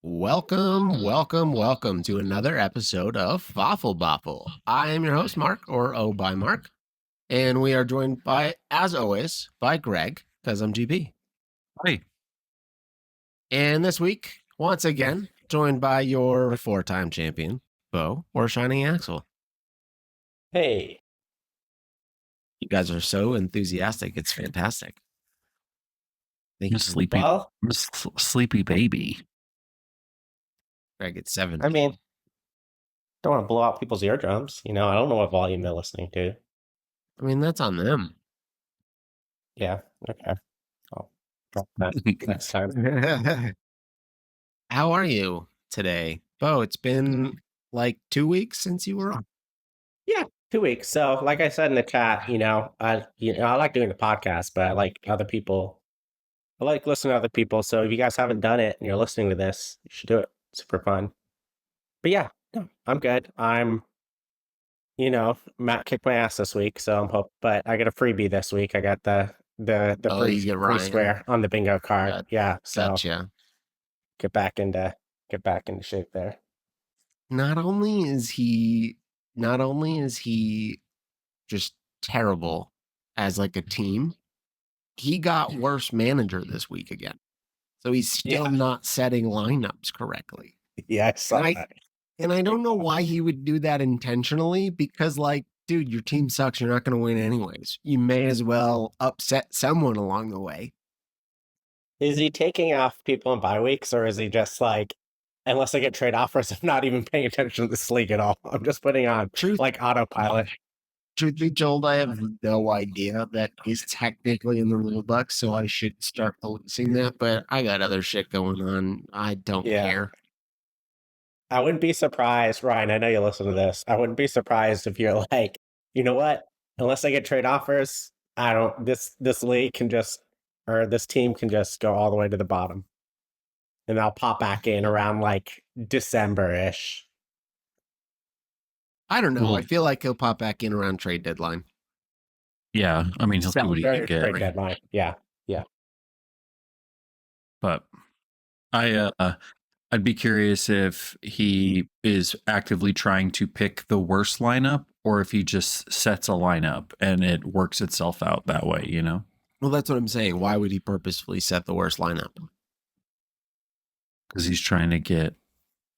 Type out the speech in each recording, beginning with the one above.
Welcome to another episode of FOFL BOFL. I am your host, Mark, or O by Mark, and we are joined by, as always, by Greg, because I'm GB. Hi. And this week, once again, joined by your four-time champion, Bo, or Shining Axel. Hey. You guys are so enthusiastic. It's fantastic. I'm a sleepy, Well, I'm a sleepy baby. Greg, it's 7. I mean, don't want to blow out people's eardrums. I don't know what volume they're listening to. I mean, that's on them. Yeah. Okay. I'll drop that next time. How are you today? Bo, it's been like 2 weeks since you were on. Yeah, 2 weeks. So, like I said in the chat, I like doing the podcast, but I like other people. I like listening to other people. So, if you guys haven't done it and you're listening to this, you should do it. Super fun. But yeah, no, I'm good. Matt kicked my ass this week, so but I got a freebie this week. I got the free square on the bingo card. Yeah, so Gotcha. get back into shape there. Not only is he just terrible as like a team, he got worse manager this week again. So he's still not setting lineups correctly. Yeah, I saw that. And I don't know why he would do that intentionally, because like, dude, your team sucks. You're not going to win anyways. You may as well upset someone along the way. Is he taking off people in bye weeks, or is he just like, unless I get trade offers, I'm not even paying attention to this league at all? I'm just putting on like autopilot. Truth be told, I have no idea that he's technically in the rule book, so I should start policing that, but I got other shit going on. I don't care. I wouldn't be surprised, Ryan, I know you listen to this. I wouldn't be surprised if you're like, you know what? Unless I get trade offers, this league can just, or this team can just go all the way to the bottom. And I'll pop back in around like December-ish. I don't know. I feel like he'll pop back in around trade deadline. Yeah, I mean, he'll see what he can get. Trade deadline. Yeah. But I'd be curious if he is actively trying to pick the worst lineup, or if he just sets a lineup and it works itself out that way, Well, that's what I'm saying. Why would he purposefully set the worst lineup? Because he's trying to get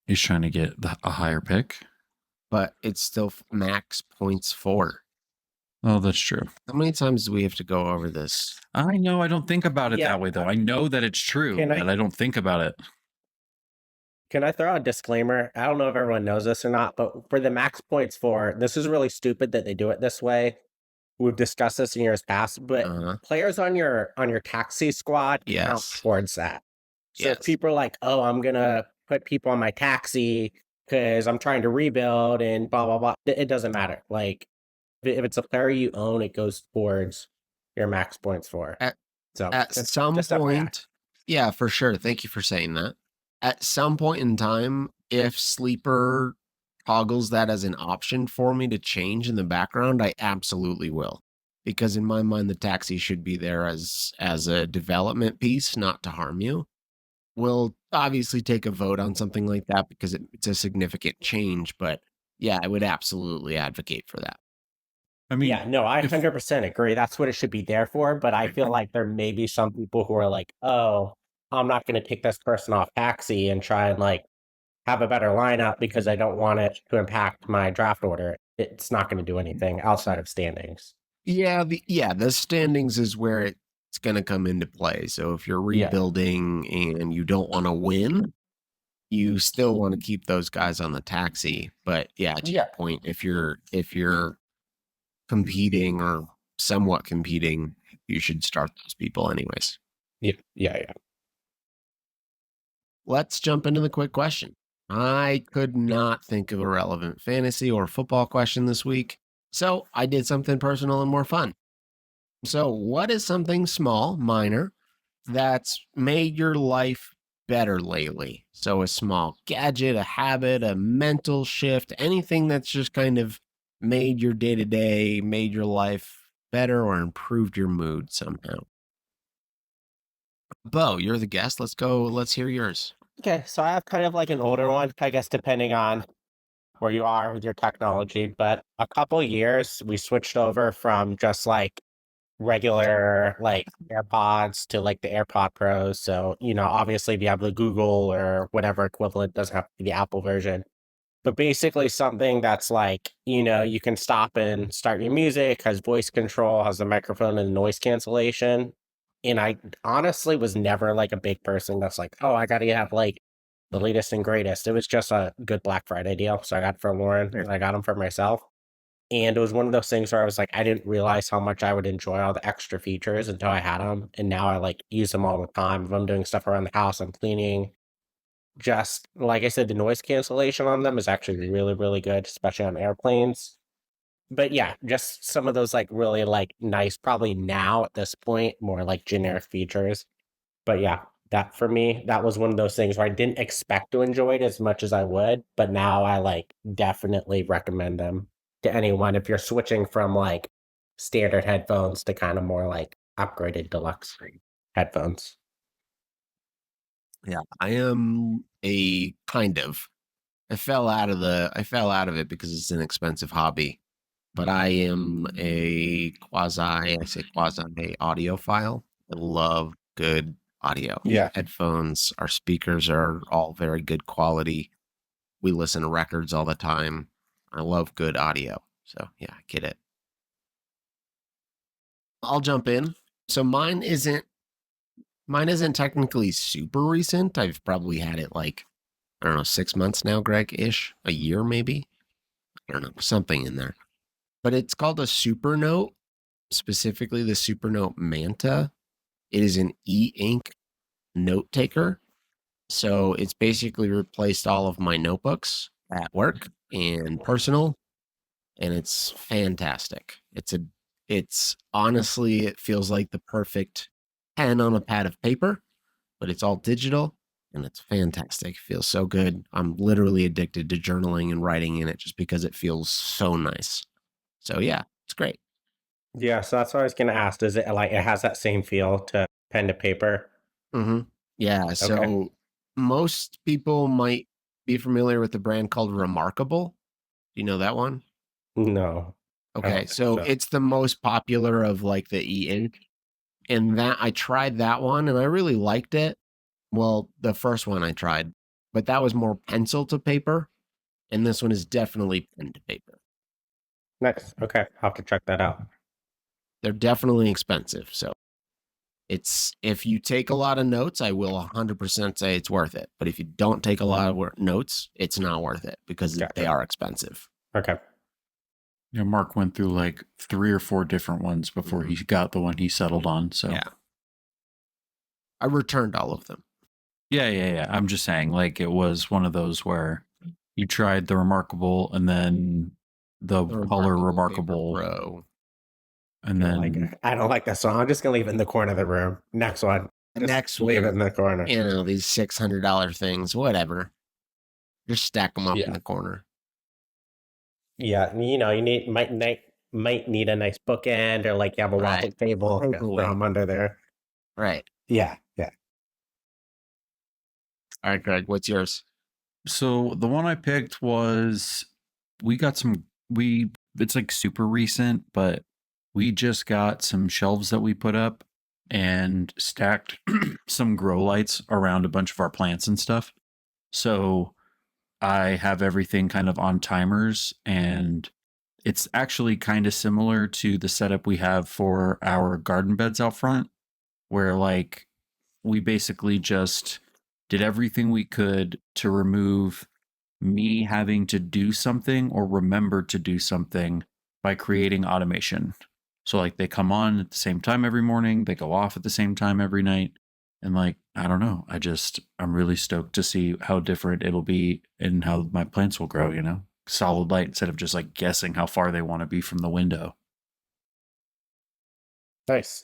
a higher pick. But it's still max points for. Oh, that's true. How many times do we have to go over this? I know. I don't think about it that way, though. I know that it's true, but I don't think about it. Can I throw out a disclaimer? I don't know if everyone knows this or not, but for the max points for, this is really stupid that they do it this way. We've discussed this in years past, but players on your taxi squad count towards that. So if people are like, oh, I'm going to put people on my taxi because I'm trying to rebuild and blah, blah, blah. It doesn't matter. Like, if it's a player you own, it goes towards your max points for. At some point, yeah, for sure. Thank you for saying that. At some point in time, if Sleeper toggles that as an option for me to change in the background, I absolutely will. Because in my mind, the taxi should be there as a development piece, not to harm you. We'll obviously take a vote on something like that because it's a significant change. But yeah, I would absolutely advocate for that. I mean, yeah, no, I 100% agree. That's what it should be there for. But I feel like there may be some people who are like, oh, I'm not going to take this person off taxi and try and like have a better lineup because I don't want it to impact my draft order. It's not going to do anything outside of standings. Yeah, the standings is where it's going to come into play. So if you're rebuilding and you don't want to win, you still want to keep those guys on the taxi. But yeah, to your point, if you're competing or somewhat competing, you should start those people anyways. Yeah. Let's jump into the quick question. I could not think of a relevant fantasy or football question this week, so I did something personal and more fun. So what is something small, minor, that's made your life better lately? So a small gadget, a habit, a mental shift, anything that's just kind of made your day-to-day, made your life better or improved your mood somehow. Bo, you're the guest. Let's go. Let's hear yours. Okay, so I have kind of like an older one, I guess, depending on where you are with your technology. But a couple years, we switched over from just like regular like AirPods to like the AirPod Pros. So, obviously if you have the Google or whatever equivalent, doesn't have to be the Apple version. But basically something that's like, you can stop and start your music, has voice control, has the microphone and noise cancellation. And I honestly was never like a big person that's like, oh, I gotta have like the latest and greatest. It was just a good Black Friday deal. So I got it for Lauren and I got them for myself. And it was one of those things where I was like, I didn't realize how much I would enjoy all the extra features until I had them. And now I like use them all the time. If I'm doing stuff around the house, I'm cleaning. Just like I said, the noise cancellation on them is actually really, really good, especially on airplanes. But yeah, just some of those like really like nice, probably now at this point, more like generic features. But yeah, that for me, that was one of those things where I didn't expect to enjoy it as much as I would, but now I like definitely recommend them to anyone if you're switching from like standard headphones to kind of more like upgraded deluxe headphones. Yeah, I am a kind of. I fell out of it because it's an expensive hobby. But I am I say quasi audiophile. I love good audio. Yeah. Headphones, our speakers are all very good quality. We listen to records all the time. I love good audio. So yeah, I get it. I'll jump in. So mine isn't technically super recent. I've probably had it like, I don't know, 6 months now, Greg-ish. A year maybe. I don't know, something in there. But it's called a Supernote, specifically the Supernote Manta. It is an e-ink note taker. So it's basically replaced all of my notebooks at work and personal, and it's fantastic. It's honestly, it feels like the perfect pen on a pad of paper, but it's all digital and it's fantastic. It feels so good. I'm literally addicted to journaling and writing in it just because it feels so nice. So yeah, it's great. Yeah, so that's what I was gonna ask. Does it like it has that same feel to pen to paper? Mm-hmm. Yeah. Okay. So most people might be familiar with the brand called Remarkable. Do you know that one? No. Okay. So it's the most popular of like the e-ink. And that I tried that one and I really liked it. Well, the first one I tried, but that was more pencil to paper. And this one is definitely pen to paper. Nice. Okay. I'll have to check that out. They're definitely expensive. So it's, if you take a lot of notes, I will 100% say it's worth it. But if you don't take a lot of notes, it's not worth it because they are expensive. Okay. Yeah, Mark went through like 3 or 4 different ones before he got the one he settled on. So yeah, I returned all of them. Yeah. I'm just saying, like, it was one of those where you tried the Remarkable and then the color Remarkable Pro. And then I don't like that song. I'm just gonna leave it in the corner of the room. Next one. Next leave it in the corner. You know, these $600 things, whatever. Just stack them up in the corner. Yeah, you might need a nice bookend or like you have a waffle table, throw them under there. Right. Yeah. All right, Greg, what's yours? So the one I picked was it's like super recent, but we just got some shelves that we put up and stacked some grow lights around a bunch of our plants and stuff. So I have everything kind of on timers, and it's actually kind of similar to the setup we have for our garden beds out front, where like we basically just did everything we could to remove me having to do something or remember to do something by creating automation. So like they come on at the same time every morning, they go off at the same time every night. And like, I don't know, I'm really stoked to see how different it'll be and how my plants will grow, solid light instead of just like guessing how far they want to be from the window. Nice.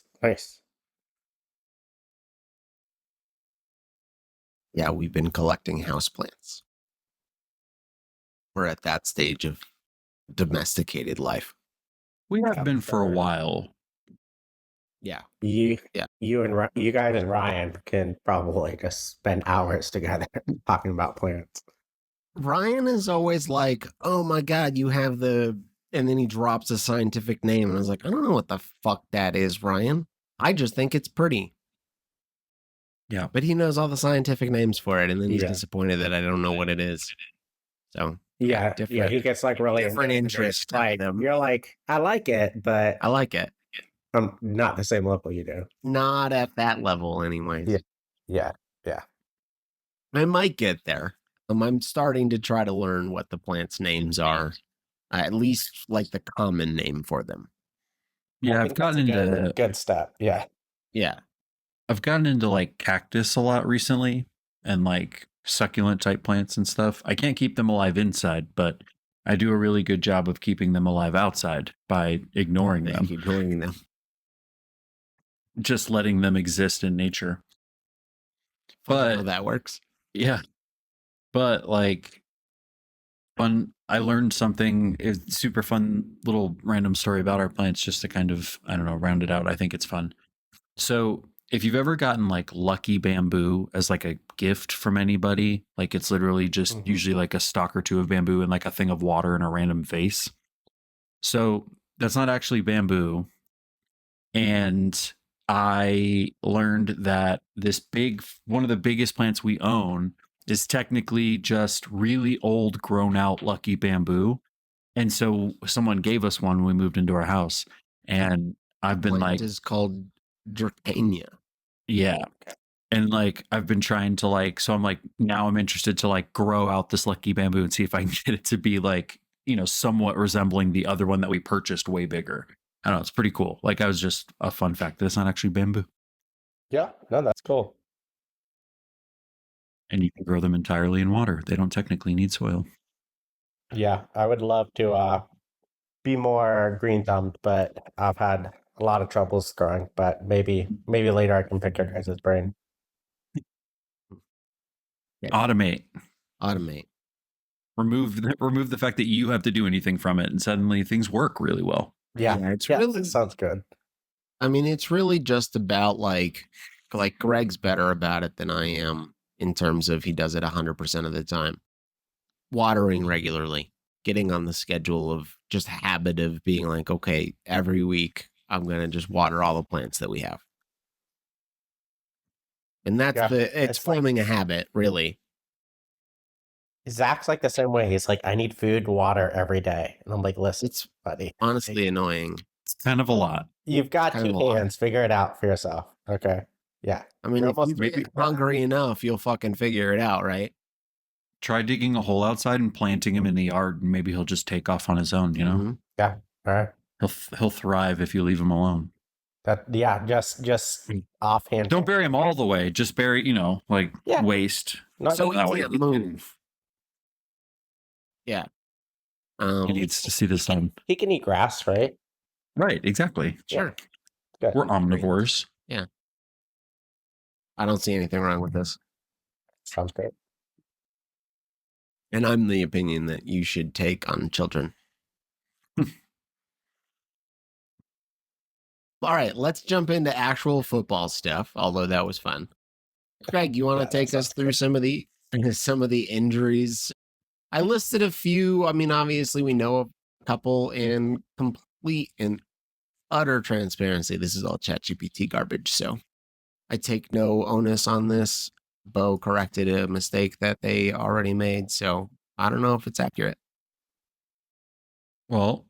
Yeah, we've been collecting houseplants. We're at that stage of domesticated life. We have been for a while. Yeah. You guys and Ryan can probably just spend hours together talking about plants. Ryan is always like, "Oh my god, you have the," and then he drops a scientific name, and I was like, "I don't know what the fuck that is, Ryan. I just think it's pretty." Yeah, but he knows all the scientific names for it, and then he's disappointed that I don't know what it is. So yeah, he gets like really different interest. Like you're like, I like it, but I like it. I'm not the same level you do. Not at that level, anyways. Yeah. I might get there. I'm starting to try to learn what the plants' names are, at least like the common name for them. Yeah, I've gotten into good step. Yeah. I've gotten into like cactus a lot recently and like succulent type plants and stuff. I can't keep them alive inside, but I do a really good job of keeping them alive outside by ignoring them. Just letting them exist in nature. But how that works. Yeah. But like I learned something. It's super fun little random story about our plants just to kind of, I don't know, round it out. I think it's fun. So if you've ever gotten like lucky bamboo as like a gift from anybody, like it's literally just usually like a stalk or two of bamboo and like a thing of water in a random vase. So that's not actually bamboo. And I learned that one of the biggest plants we own is technically just really old, grown out lucky bamboo. And so someone gave us one when we moved into our house. And I've been like, is called Dracania. Yeah. And like I've been trying to like, so I'm like, now I'm interested to like grow out this lucky bamboo and see if I can get it to be like, somewhat resembling the other one that we purchased way bigger. I don't know, it's pretty cool. Like I was just a fun fact that it's not actually bamboo. Yeah, no, that's cool. And you can grow them entirely in water. They don't technically need soil. Yeah, I would love to be more green thumbed, but I've had a lot of troubles growing. But maybe later I can pick your guys' brain. Automate. Remove the fact that you have to do anything from it, and suddenly things work really well. Yeah, really sounds good. I mean, it's really just about like Greg's better about it than I am in terms of he does it 100% of the time. Watering regularly, getting on the schedule of just habit of being like, okay, every week I'm going to just water all the plants that we have. And that's it's forming a habit, really. Zach's like the same way. He's like, I need food, water every day. And I'm like, listen, it's buddy. Honestly annoying. It's kind of a lot. You've got two hands. Figure it out for yourself. Okay. Yeah. I mean, if you get hungry enough, you'll fucking figure it out, right? Try digging a hole outside and planting him in the yard, and maybe he'll just take off on his own, Yeah. All right. He'll thrive if you leave him alone. Just offhand. Don't bury him all the way. Just bury, waste. So he can't move. Yeah. He needs to see the sun. He can eat grass, right? Right, exactly. Sure. Good. We're omnivores. Yeah. I don't see anything wrong with this. Sounds great. And I'm the opinion that you should take on children. All right, let's jump into actual football stuff, although that was fun. Greg, you want to take us through some of the injuries? I listed a few. I mean, obviously we know a couple. In complete and utter transparency, this is all ChatGPT garbage, so I take no onus on this. Bo corrected a mistake that they already made, so I don't know if it's accurate. Well,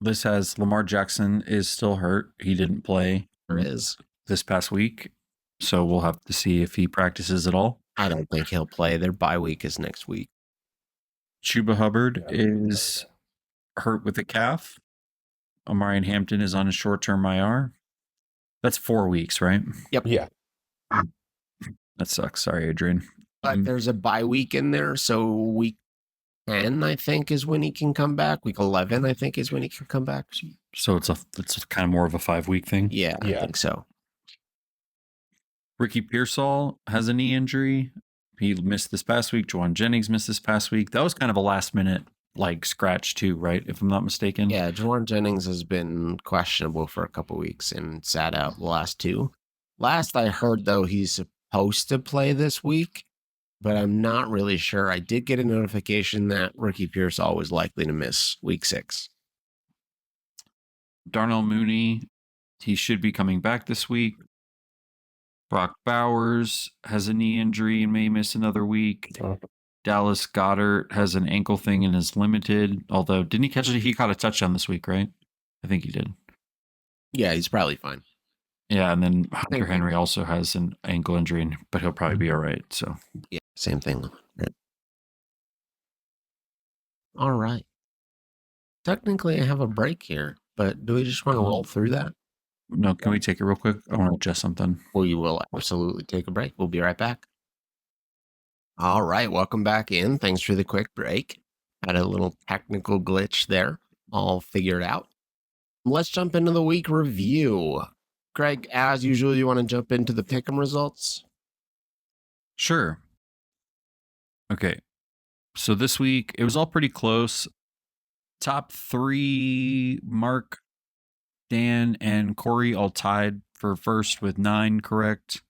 this has Lamar Jackson is still hurt. He didn't play this past week, so we'll have to see if he practices at all. I don't think he'll play. Their bye week is next week. Chuba Hubbard is hurt with a calf. Omarion Hampton is on a short-term IR. That's 4 weeks, right? Yep. Yeah. That sucks. Sorry, Adrian. But there's a bye week in there, so week 10, I think, is when he can come back. Week 11, I think, is when he can come back. So it's kind of more of a 5-week thing? Yeah, I think so. Ricky Pearsall has a knee injury. He missed this past week. Juwan Jennings missed this past week. That was kind of a last-minute like scratch too, right? If I'm not mistaken. Yeah, Jauan Jennings has been questionable for a couple weeks and sat out the last 2. Last I heard, though, he's supposed to play this week, but I'm not really sure. I did get a notification that Ricky Pearsall was likely to miss week 6. Darnell Mooney, he should be coming back this week. Brock Bowers has a knee injury and may miss another week. Dallas Goedert has an ankle thing and is limited. Although, didn't he catch it? He caught a touchdown this week, right? I think he did. Yeah, he's probably fine. Yeah, and then Hunter Henry also has an ankle injury, but he'll probably be all right. So yeah, same thing. All right. Technically, I have a break here, but do we just want to roll through that? No, can we take it real quick? I want to adjust something. We will absolutely take a break. We'll be right back. All right, welcome back in. Thanks for the quick break. Had a little technical glitch there. All figured out. Let's jump into the week review. Greg, as usual, you want to jump into the pick'em results? Sure. Okay. So this week, it was all pretty close. Top 3, Mark, Dan, and Corey all tied for first with 9 correct.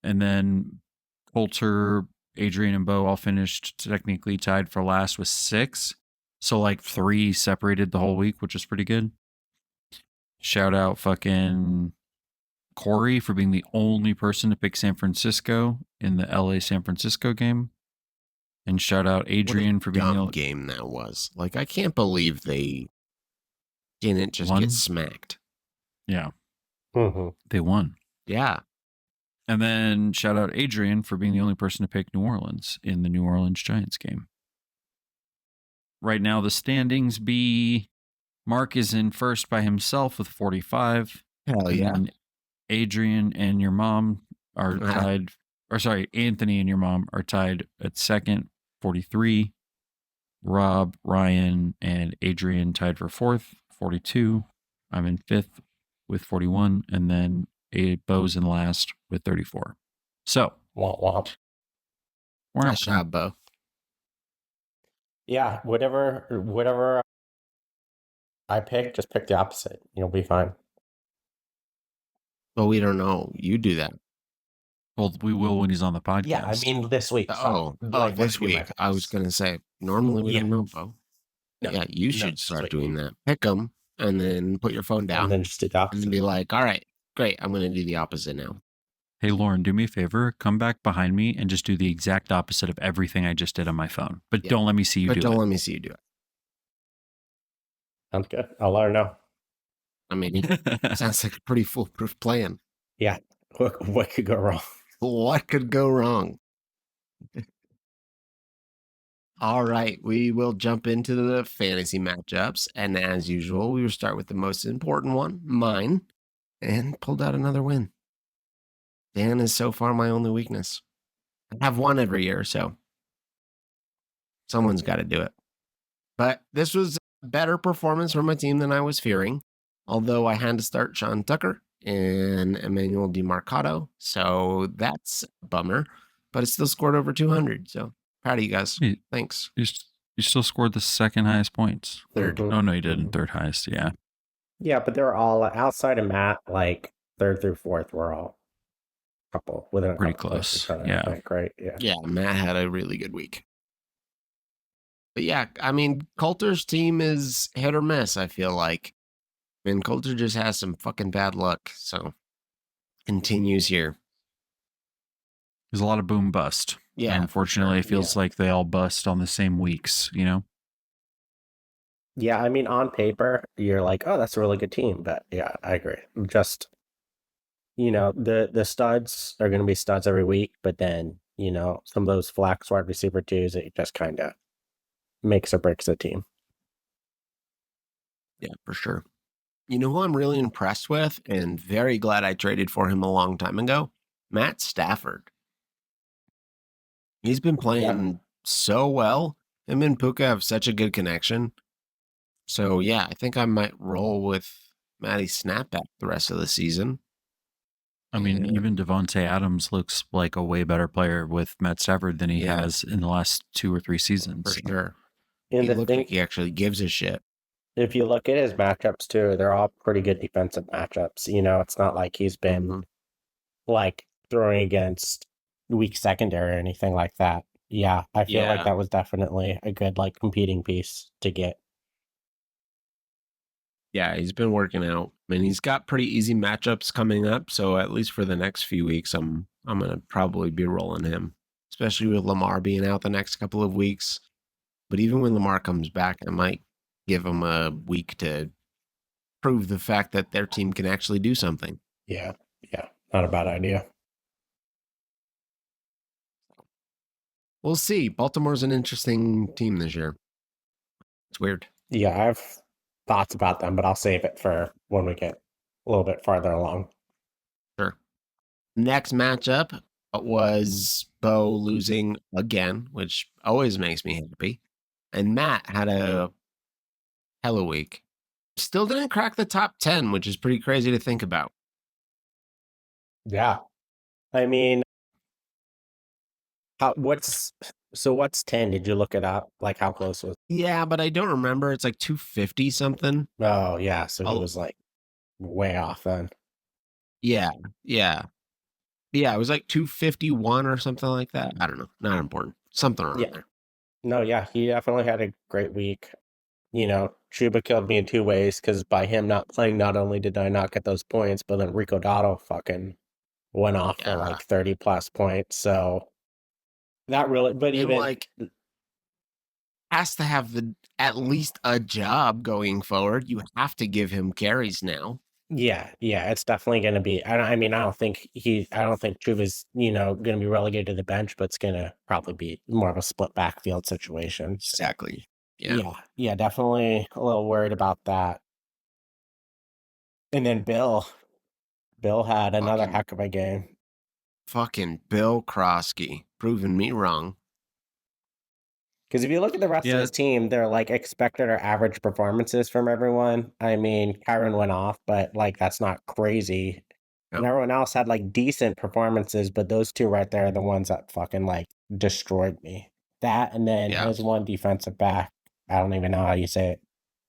And then Coulter, Adrian, and Bo all finished technically tied for last with 6. So like 3 separated the whole week, which is pretty good. Shout out fucking Corey for being the only person to pick San Francisco in the LA San Francisco game. And shout out Adrian for being the only game that was. Like, I can't believe they didn't just get smacked. Yeah. Mm-hmm. They won. Yeah. And then shout out Adrian for being the only person to pick New Orleans in the New Orleans Giants game. Right now, the standings be Mark is in first by himself with 45. Hell yeah. And Adrian and your mom are tied, or sorry, Anthony and your mom are tied at second, 43. Rob, Ryan, and Adrian tied for fourth, 42. I'm in fifth with 41. And then Bo's in last with 34. So, womp womp. Nice job, Bo. Yeah, whatever I pick, just pick the opposite. You'll be fine. Well, we don't know. You do that. Well, we will when he's on the podcast. Yeah, I mean this week. This week. I was going to say, normally we don't know, Bo. No, yeah, you should start doing that. Pick them and then put your phone down. And then just do the opposite. And be like, all right, great. I'm going to do the opposite now. Hey, Lauren, do me a favor. Come back behind me and just do the exact opposite of everything I just did on my phone. But don't let me see you do it. But don't let me see you do it. Sounds good. I'll let her know. I mean, it sounds like a pretty foolproof plan. Yeah. What could go wrong? What could go wrong? All right, we will jump into the fantasy matchups. And as usual, we will start with the most important one, mine, and pulled out another win. Dan is so far my only weakness. I have one every year, so someone's got to do it. But this was a better performance from my team than I was fearing, although I had to start Sean Tucker and Emmanuel DiMarcado, so that's a bummer, but it still scored over 200, so proud of you guys. Thanks. You still scored the second highest points. Third. Oh, no, you didn't. Third highest, yeah. Yeah, but they're all outside of Matt, like third through fourth, we're all a couple within a pretty couple close. Yeah. Think, right? Yeah, Matt had a really good week. But yeah, I mean, Coulter's team is hit or miss, I feel like. I mean, Coulter just has some fucking bad luck, so continues here. There's a lot of boom bust. Yeah. Unfortunately, it feels like they all bust on the same weeks, you know? Yeah, I mean, on paper, you're like, oh, that's a really good team. But yeah, I agree. Just, the studs are going to be studs every week. But then, some of those flex wide receiver twos, it just kind of makes or breaks the team. Yeah, for sure. You know who I'm really impressed with and very glad I traded for him a long time ago? Matt Stafford. He's been playing so well. Him and Puka have such a good connection. So, yeah, I think I might roll with Matty Snapback the rest of the season. I mean, even Devontae Adams looks like a way better player with Matt Stafford than he has in the last 2 or 3 seasons. For sure. He looked like he actually gives a shit. If you look at his matchups too, they're all pretty good defensive matchups. You know, it's not like he's been like throwing against weak secondary or anything like that. Yeah, I feel like that was definitely a good like competing piece to get. Yeah, he's been working out. I mean, he's got pretty easy matchups coming up, so at least for the next few weeks, I'm gonna probably be rolling him, especially with Lamar being out the next couple of weeks. But even when Lamar comes back, I might give him a week to prove the fact that their team can actually do something. Yeah, not a bad idea. We'll see. Baltimore's an interesting team this year. It's weird. Yeah, I have thoughts about them, but I'll save it for when we get a little bit farther along. Sure. Next matchup was Bo losing again, which always makes me happy. And Matt had a hella week. Still didn't crack the top 10, which is pretty crazy to think about. Yeah. I mean, what's 10? Did you look it up? Like how close was? Yeah, but I don't remember. It's like 250 something. Oh, yeah. So he was like way off then. Yeah. It was like 251 or something like that. I don't know. Not important. Something around there. No, yeah. He definitely had a great week. You know, Chuba killed me in two ways because by him not playing, not only did I not get those points, but then Rico Dotto fucking went off for like 30 plus points. So not really, but even like has to have at least a job going forward. You have to give him carries now. Yeah, it's definitely going to be. I mean, I don't think Chuba's, going to be relegated to the bench, but it's going to probably be more of a split backfield situation. Exactly. Yeah, definitely a little worried about that. And then Bill had another heck of a game. Fucking Bill Krosky proving me wrong. Because if you look at the rest of his team, they're like expected or average performances from everyone. I mean, Kyron went off, but like that's not crazy. Yep. And everyone else had like decent performances, but those two right there are the ones that fucking like destroyed me. That and then his one defensive back. I don't even know how you say it.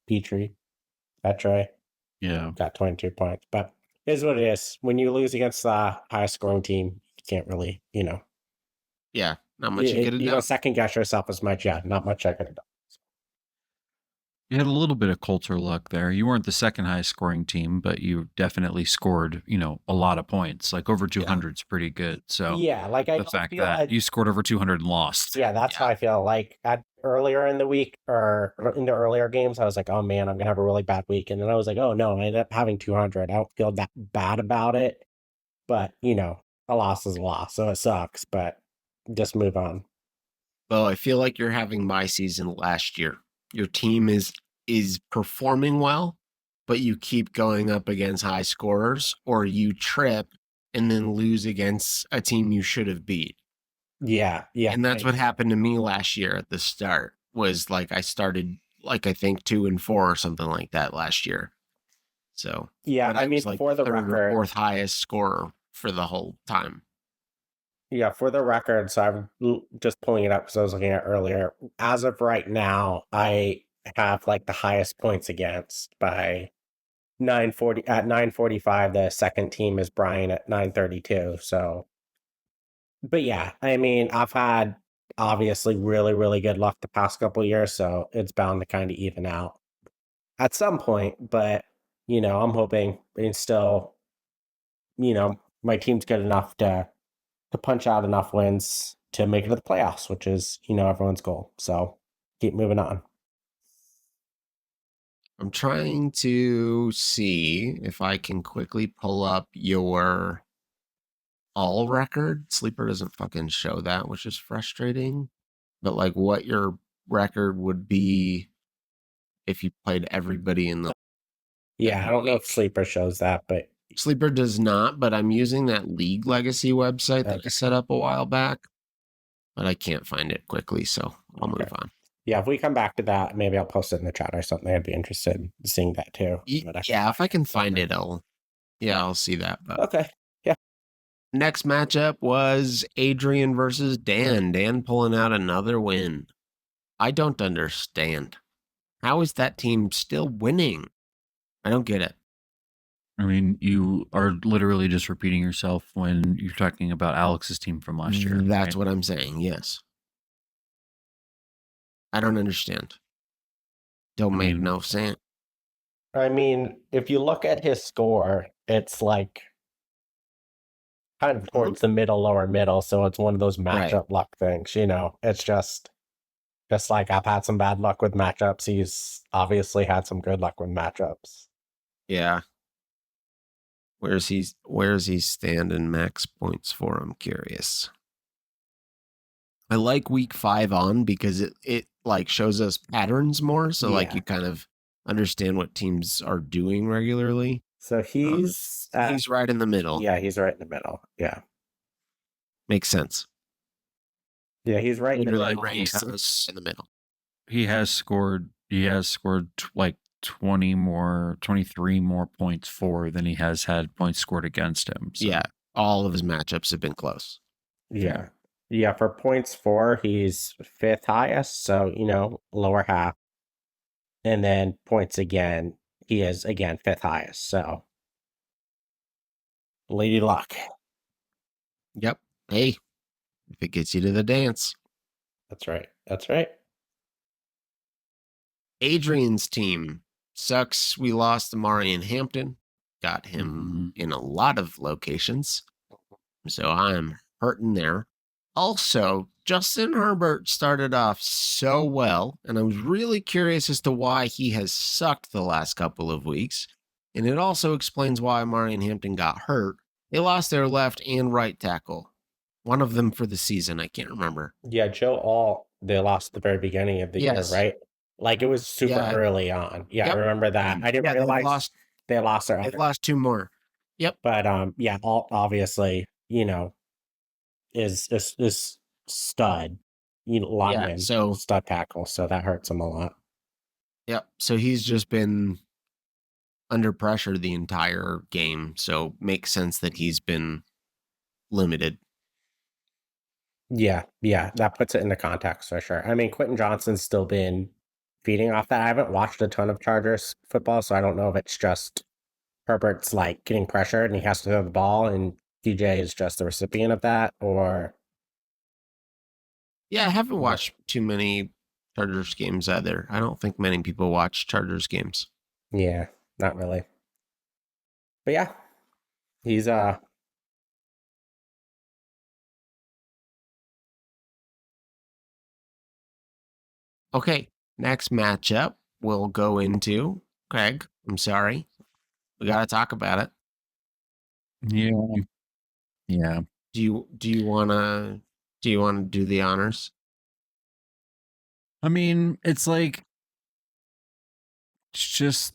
Petrie. Yeah. Got 22 points. But it is what it is. When you lose against the highest scoring team, you can't really, Yeah. Not much you could have done. You don't second guess yourself as much. Yeah, not much I could have done. You had a little bit of Coulter luck there. You weren't the second highest scoring team, but you definitely scored, a lot of points. Like over 200 is pretty good. So yeah, like the fact that you scored over 200 and lost. Yeah, that's how I feel. Like earlier in the week or in the earlier games, I was like, oh man, I'm gonna have a really bad week. And then I was like, oh no, I ended up having 200. I don't feel that bad about it. But a loss is a loss, so it sucks. But just move on. Well, I feel like you're having my season last year. Your team is performing well, but you keep going up against high scorers, or you trip and then lose against a team you should have beat. Yeah. And that's what happened to me last year at the start. Was like I started like I think 2-4 or something like that last year. So yeah, I mean, like for the third record, or fourth highest scorer for the whole time. Yeah, for the record, so I'm just pulling it up because I was looking at it earlier. As of right now, I have like the highest points against by 940 at 945. The second team is Brian at 932. So, but yeah, I mean, I've had obviously really, really good luck the past couple of years, so it's bound to kind of even out at some point. But I'm hoping it's still, my team's good enough to punch out enough wins to make it to the playoffs, which is, everyone's goal. So keep moving on. I'm trying to see if I can quickly pull up your all record. Sleeper doesn't fucking show that, which is frustrating. But like what your record would be if you played everybody in the Yeah, I don't know if Sleeper shows that, but Sleeper does not, but I'm using that League Legacy website that I set up a while back. But I can't find it quickly, so I'll move on. Yeah, if we come back to that, maybe I'll post it in the chat or something. I'd be interested in seeing that too. Yeah, if I can find it, I'll see that. But okay. Yeah. Next matchup was Adrian versus Dan. Dan pulling out another win. I don't understand. How is that team still winning? I don't get it. I mean, you are literally just repeating yourself when you're talking about Alex's team from last year. That's right? what I'm saying, yes. I don't understand. Don't make no sense. I mean, if you look at his score, it's like kind of towards the middle, lower middle. So it's one of those matchup luck things, you know. It's just like I've had some bad luck with matchups. He's obviously had some good luck with matchups. Yeah. Where's he stand in max points for? I'm curious. I like week 5 on because it like shows us patterns more. So like you kind of understand what teams are doing regularly. So he's right in the middle. Yeah, he's right in the middle. Yeah. Makes sense. Yeah, he's right in the middle. In the middle. He has scored like 23 more points for than he has had points scored against him. So. Yeah. All of his matchups have been close. Yeah. Yeah, for points for, he's 5th highest, so, you know, lower half. And then points again, he is, again, 5th highest, so. Lady luck. Yep. Hey, if it gets you to the dance. That's right. That's right. Adrian's team sucks. We lost Amari in Hampton. Got him in a lot of locations. So I'm hurting there. Also, Justin Herbert started off so well, and I was really curious as to why he has sucked the last couple of weeks. And it also explains why Amari and Hampton got hurt. They lost their left and right tackle. One of them for the season. I can't remember. Yeah, Joe Alt, they lost at the very beginning of the year, right? Like it was super early on. Yeah, I remember that. I didn't realize they lost their other. They lost 2 more. Yep. But yeah, Alt obviously, you know, is stud, you know, lineman, stud tackle, so that hurts him a lot. Yep. So he's just been under pressure the entire game, so makes sense that he's been limited. Yeah, that puts it into context for sure. I mean, Quentin Johnson's still been feeding off that. I haven't watched a ton of Chargers football, so I don't know if it's just Herbert's like getting pressured and he has to throw the ball and DJ is just the recipient of that, or... Yeah, I haven't watched too many Chargers games either. I don't think many people watch Chargers games. Yeah, not really. But yeah, he's Okay, next matchup we'll go into. Craig, I'm sorry. We got to talk about it. Yeah. Do you want to do the honors? I mean, it's like it's just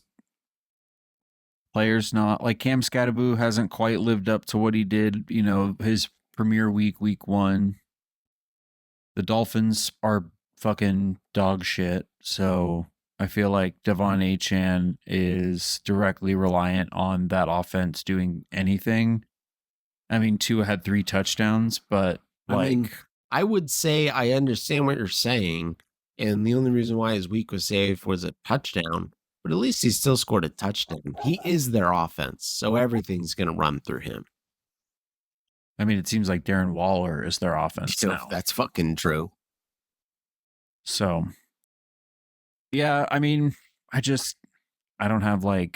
players not like Cam Scattaboo hasn't quite lived up to what he did, you know, his premier week 1. The Dolphins are fucking dog shit. So I feel like Devon Achane is directly reliant on that offense doing anything. I mean, Tua had 3 touchdowns, but I would say I understand what you're saying. And the only reason why his week was safe was a touchdown, but at least he still scored a touchdown. He is their offense, so everything's going to run through him. I mean, it seems like Darren Waller is their offense now. That's fucking true. So, yeah, I mean, I don't have I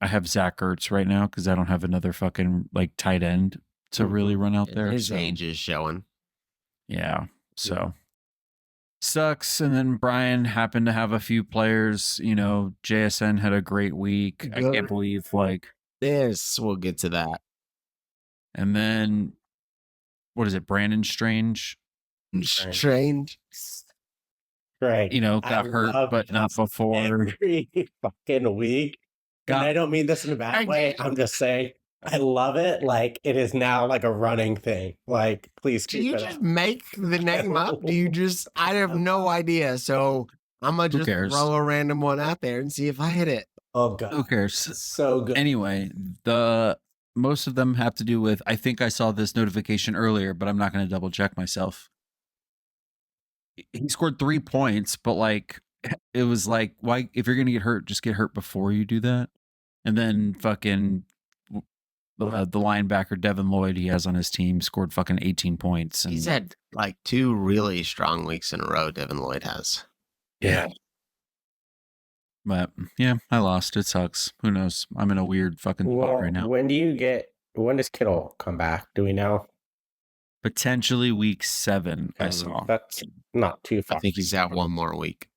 have Zach Ertz right now because I don't have another fucking tight end to really run out there. His age is showing. Yeah. So sucks. And then Brian happened to have a few players, you know, JSN had a great week. I can't believe this, we'll get to that. And then what is it? Brandon Strange. Right. You know, got hurt, but not before. Every fucking week. And I don't mean this in a bad way. I'm just saying I love it. Like it is now like a running thing. Like, please keep it up. Do you just make the name up? Do you just? I have no idea. So I'm gonna just throw a random one out there and see if I hit it. Oh god, who cares? So good. Anyway, most of them have to do with. I think I saw this notification earlier, but I'm not going to double check myself. he scored 3 points, but like it was like, why, if you're gonna get hurt, just get hurt before you do that. And then fucking the linebacker Devin Lloyd he has on his team scored fucking 18 points. And he's had like 2 really strong weeks in a row. Devin Lloyd has. Yeah. But yeah, I lost. It sucks. Who knows? I'm in a weird fucking spot right now. When does Kittle come back? Do we know? Potentially week 7, I saw. That's not too far. I think he's out 1 more week.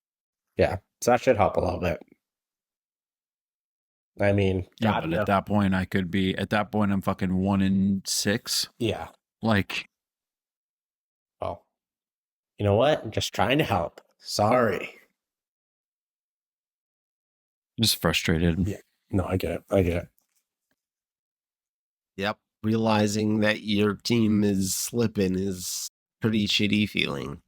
Yeah, so that should help a little bit. I mean, yeah, but at that point, I'm fucking 1-6. Yeah. Like, well, you know what? I'm just trying to help. Sorry. Just frustrated. Yeah. No, I get it. Yep. Realizing that your team is slipping is pretty shitty feeling.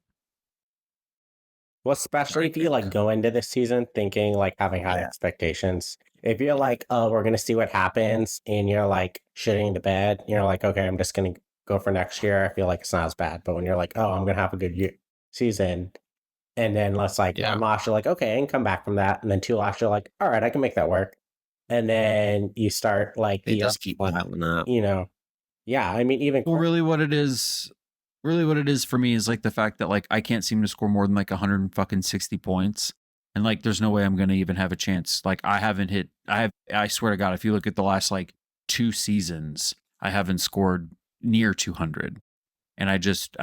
Well, especially if you like go into this season thinking like having high expectations. If you're like, oh, we're gonna see what happens, and you're like shitting the bed, you're like, okay, I'm just gonna go for next year. I feel like it's not as bad. But when you're like, oh, I'm gonna have a good season, and then let's like 1 loss, you're like, okay, I can come back from that, and then 2 loss, you're like, all right, I can make that work. And then you start like they just keep piling up. You know, yeah. I mean, even really what it is for me is like the fact that like I can't seem to score more than like 160 points, and like there's no way I'm gonna even have a chance. Like I swear to God, if you look at the last like 2 seasons, I haven't scored near 200, and I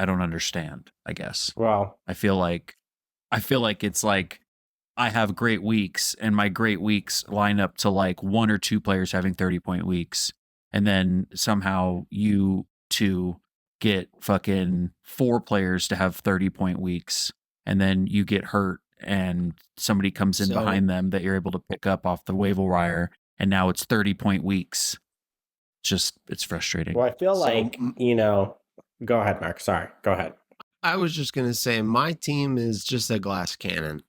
don't understand. I guess. Well, I feel like it's like I have great weeks, and my great weeks line up to like 1 or 2 players having 30-point weeks, and then somehow you 2 get fucking 4 players to have 30-point weeks, and then you get hurt and somebody comes in behind them that you're able to pick up off the waiver wire, and now it's 30-point weeks. It's frustrating. Well, I feel like, go ahead, Mark. Sorry, go ahead. I was just going to say my team is just a glass cannon,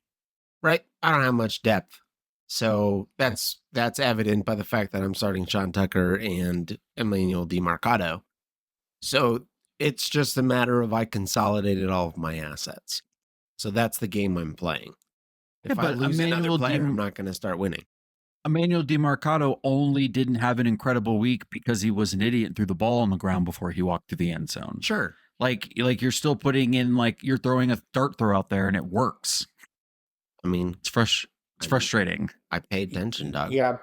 right? I don't have much depth. So that's evident by the fact that I'm starting Sean Tucker and Emmanuel DiMarcado. So it's just a matter of I consolidated all of my assets. So that's the game I'm playing. If I lose another player, I'm not going to start winning. Emmanuel DiMarcado only didn't have an incredible week because he was an idiot and threw the ball on the ground before he walked through the end zone. Sure. Like you're still putting in, like you're throwing a dart throw out there and it works. I mean, it's frustrating. I pay attention, dog. Yeah,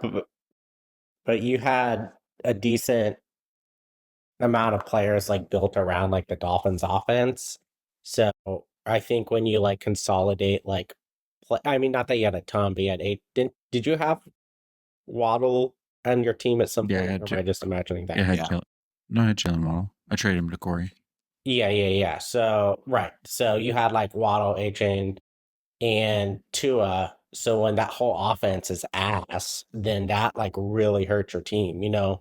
but you had a decent amount of players like built around like the Dolphins offense. So I think when you like consolidate, like, I mean, not that you had a ton, but you had 8. Did you have Waddle on your team at some point? Or am I just imagining that? I had Jalen Waddle. I traded him to Corey. Yeah. So, right. So you had like Waddle, A-Chain, and Tua. So when that whole offense is ass, then that like really hurts your team, Yeah.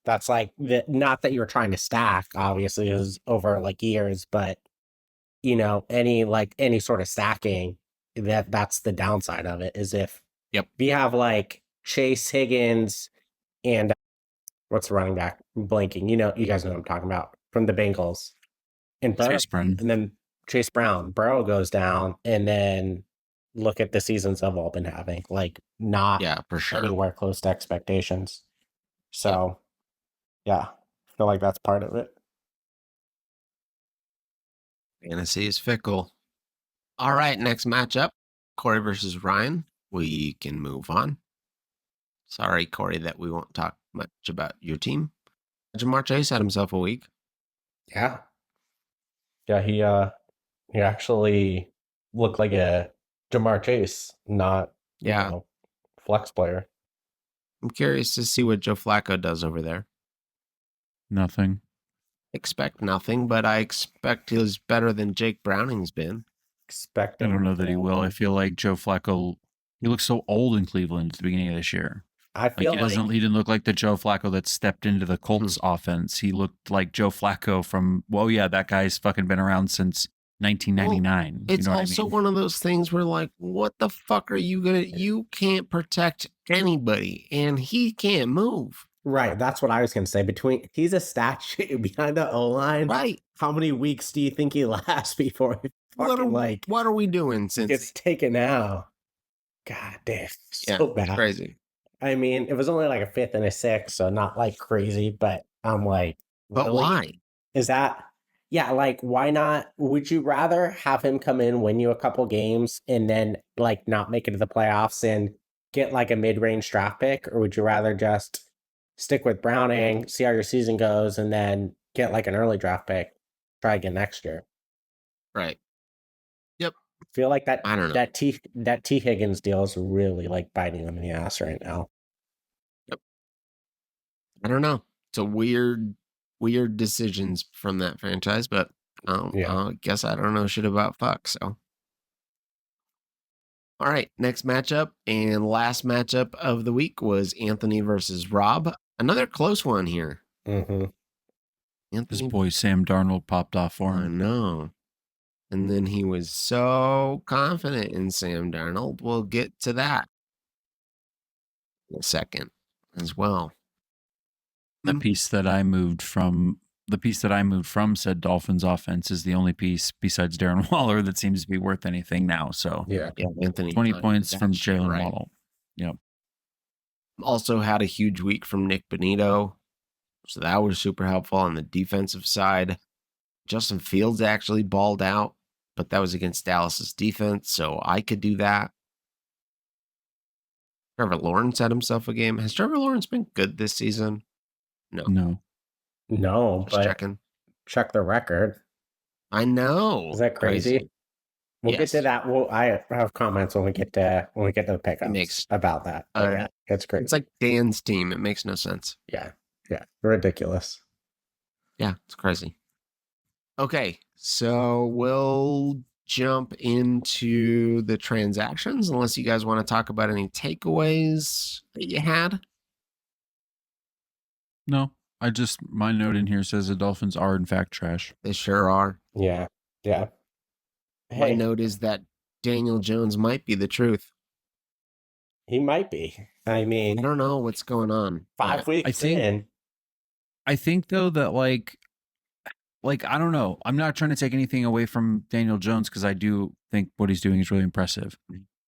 That's like, not that you're trying to stack, obviously, it was over like years, but, any sort of stacking, that's the downside of it, is if you have like Chase, Higgins, and what's the running back? Blanking. You guys know what I'm talking about from the Bengals. And Chase Brown. And then Chase Brown. Burrow goes down, and then look at the seasons they've all been having. Like, not for sure anywhere close to expectations. So, I feel like that's part of it. Fantasy is fickle. All right, next matchup, Corey versus Ryan. We can move on. Sorry, Corey, that we won't talk much about your team. Jamar Chase had himself a week. Yeah, he actually looked like a Jamar Chase, not flex player. I'm curious to see what Joe Flacco does over there. Nothing. Expect nothing, but I expect he's better than Jake Browning's been. I don't know that he will. I feel like Joe Flacco, he looks so old in Cleveland at the beginning of this year. I feel he didn't look like the Joe Flacco that stepped into the Colts offense. He looked like Joe Flacco from, that guy's fucking been around since 1999. It's also one of those things where like, what the fuck are you you can't protect anybody and he can't move. Right, that's what I was going to say. He's a statue behind the O-line. Right. How many weeks do you think he lasts before he what are we doing since gets taken out? God damn, so bad. It's crazy. I mean, it was only like a 5th and a 6th, so not like crazy, but I'm like, but really? Why? Is that, yeah, like, why not? Would you rather have him come in, win you a couple games, and then like not make it to the playoffs and get like a mid-range draft pick? Or would you rather just stick with Browning, see how your season goes, and then get like an early draft pick, try again next year? Right. Yep. I feel like that I don't know. that T Higgins deal is really like biting them in the ass right now. Yep. I don't know. It's a weird decisions from that franchise, but I guess I don't know shit about fuck. So, all right, next matchup and last matchup of the week was Anthony versus Rob. Another close one here. Mm-hmm. His boy Sam Darnold popped off for him. I know. And then he was so confident in Sam Darnold. We'll get to that in a second as well. The piece that I moved from said Dolphins offense is the only piece besides Darren Waller that seems to be worth anything now. So yeah, Anthony 20 points from Jalen right. Waddle. Yep. Also had a huge week from Nick Bonito. So that was super helpful on the defensive side. Justin Fields actually balled out, but that was against Dallas's defense, so I could do that. Trevor Lawrence had himself a game. Has Trevor Lawrence been good this season? No. Just checking. Check the record. I know. Is that crazy? We'll get to that. I have comments when we get to the pickups about that. Yeah, it's crazy. It's like Dan's team. It makes no sense. Yeah, ridiculous. Yeah, it's crazy. Okay, so we'll jump into the transactions unless you guys want to talk about any takeaways that you had. No, my note in here says the Dolphins are in fact trash. They sure are. Yeah. My note is that Daniel Jones might be the truth. He might be. I mean, I don't know what's going on. 5 weeks in. I think though that like I don't know. I'm not trying to take anything away from Daniel Jones because I do think what he's doing is really impressive.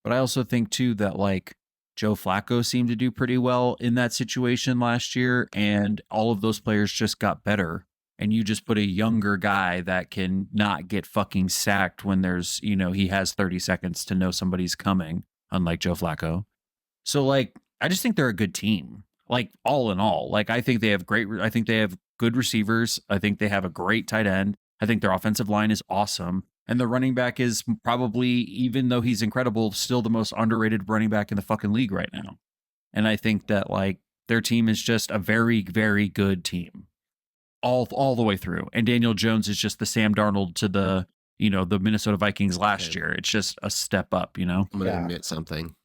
But I also think too that like Joe Flacco seemed to do pretty well in that situation last year, and all of those players just got better. And you just put a younger guy that can not get fucking sacked when there's, he has 30 seconds to know somebody's coming, unlike Joe Flacco. So like, I just think they're a good team. Like all in all, like I think they have good receivers. I think they have a great tight end. I think their offensive line is awesome. And the running back is probably, even though he's incredible, still the most underrated running back in the fucking league right now. And I think that like their team is just a very, very good team all the way through. And Daniel Jones is just the Sam Darnold to the Minnesota Vikings last year. It's just a step up, I'm going to admit something.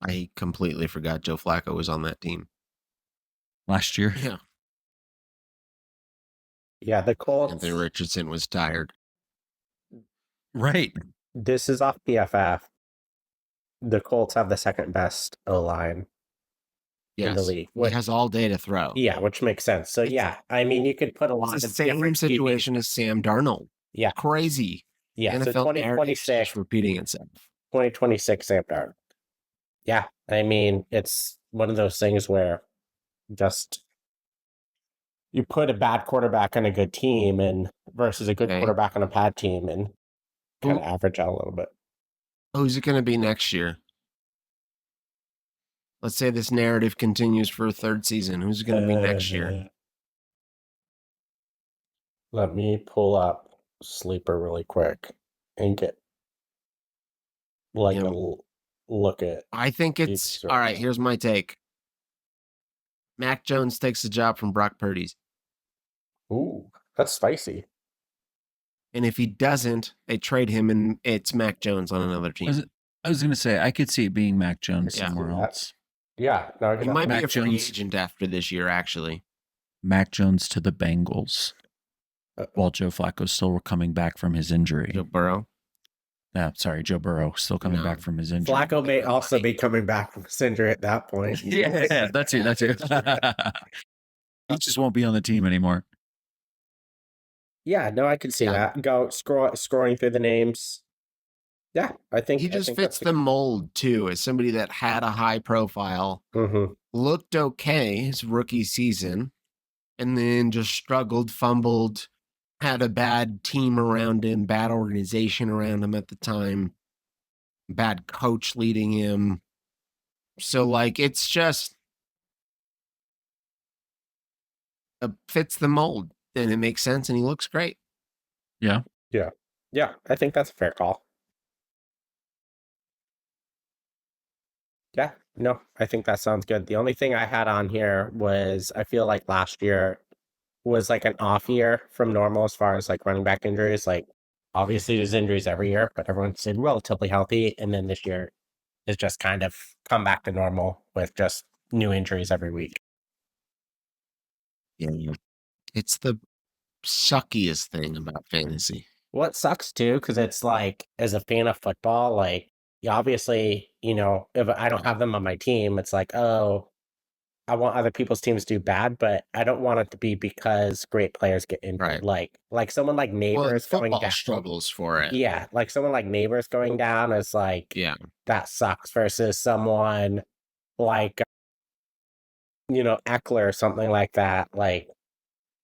I completely forgot Joe Flacco was on that team. Last year? Yeah. Yeah, the Colts. Anthony Richardson was tired. Right. This is off PFF. The Colts have the second best O-line in the league. It has all day to throw. Yeah, which makes sense. So I mean, you could put a lot of the same situation as Sam Darnold. Yeah. Crazy. Yeah, NFL so 2026 repeating itself. 2026 Sam Darnold. Yeah, I mean, it's one of those things where just you put a bad quarterback on a good team and versus a good quarterback on a bad team and kind of average out a little bit. Who's it going to be next year? Let's say this narrative continues for a third season. Who's it going to be next year? Let me pull up Sleeper really quick and get a look at. I think it's all right. Here's my take. Mac Jones takes the job from Brock Purdy's. Ooh, that's spicy. And if he doesn't, they trade him and it's Mac Jones on another team. I was going to say, I could see it being Mac Jones somewhere else. Yeah. No, he might be a free agent after this year, actually. Mac Jones to the Bengals while Joe Flacco's still coming back from his injury. Joe Burrow? Joe Burrow still coming back from his injury. Flacco may also be coming back from his injury at that point. Yeah, that's it. He just won't be on the team anymore. Yeah, no, I could see that. Go scrolling through the names. Yeah, I think he just fits the mold too, as somebody that had a high profile, looked okay his rookie season, and then just struggled, fumbled, had a bad team around him, bad organization around him at the time, bad coach leading him. So, like, it's just fits the mold, and it makes sense, and he looks great. Yeah. Yeah, I think that's a fair call. Yeah, no, I think that sounds good. The only thing I had on here was I feel like last year was like an off year from normal as far as like running back injuries. Like, obviously there's injuries every year, but everyone's stayed relatively healthy. And then this year is just kind of come back to normal with just new injuries every week. Yeah, it's the suckiest thing about fantasy. Well, it sucks too, because it's like, as a fan of football, like, obviously, if I don't have them on my team, it's like, oh, I want other people's teams to do bad, but I don't want it to be because great players get injured. Right. Like someone like Neighbors going down. Struggles for it. Yeah, like someone like Neighbors going down is like, that sucks, versus someone like, Eckler or something like that, like,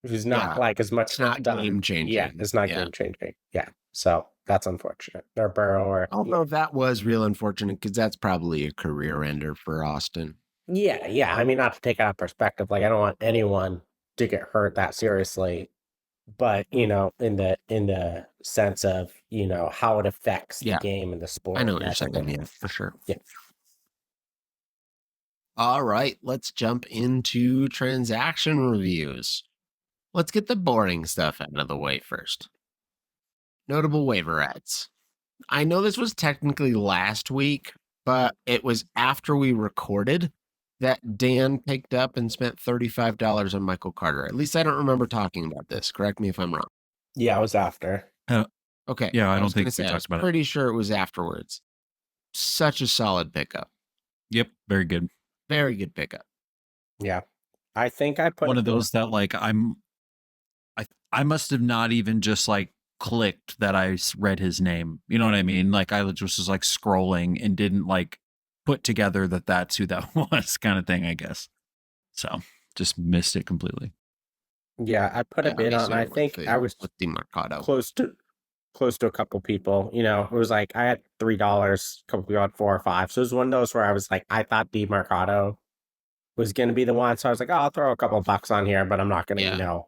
who's not like as much. It's not game changing. Yeah, it's not game changing. Yeah, so that's unfortunate. Or Burrow, or I don't know if that was real unfortunate, because that's probably a career ender for Austin. Yeah. I mean, not to take out of perspective, like, I don't want anyone to get hurt that seriously, but in the sense of how it affects the game and the sport. I know what you're saying. Yeah, for sure. Yeah. All right, let's jump into transaction reviews. Let's get the boring stuff out of the way first. Notable waiver ads. I know this was technically last week, but it was after we recorded that Dan picked up and spent $35 on Michael Carter. At least I don't remember talking about this. Correct me if I'm wrong. Yeah, it was after. Okay. Yeah, I don't think we talked about it. Pretty sure it was afterwards. Such a solid pickup. Yep, very good. Very good pickup. Yeah. I think I put one of those that, like, I must have not even just like clicked that I read his name. You know what I mean? Like, I just was like scrolling and didn't like put together that that's who that was, kind of thing, I guess. So just missed it completely. Yeah, I put a bid on. I think I was with DeMarcado close to a couple people. It was like I had $3, a couple people had 4 or 5. So it was one of those where I was like, I thought DeMarcado was going to be the one. So I was like, oh, I'll throw a couple bucks on here, but I'm not going to,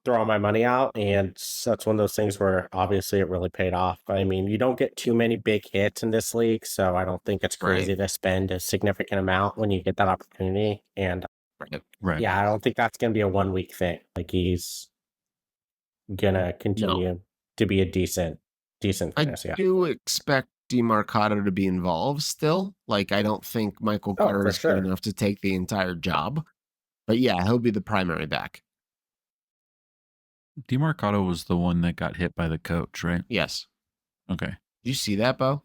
throw all my money out. And that's one of those things where obviously it really paid off. I mean, you don't get too many big hits in this league, so I don't think it's crazy to spend a significant amount when you get that opportunity. And yeah, I don't think that's going to be a 1 week thing. Like, he's going to continue to be a decent fantasy. I do expect DeMarcado to be involved still. Like, I don't think Michael Carter is good enough to take the entire job. But yeah, he'll be the primary back. DeMarcado was the one that got hit by the coach, right? Yes. Okay. Did you see that, Bo?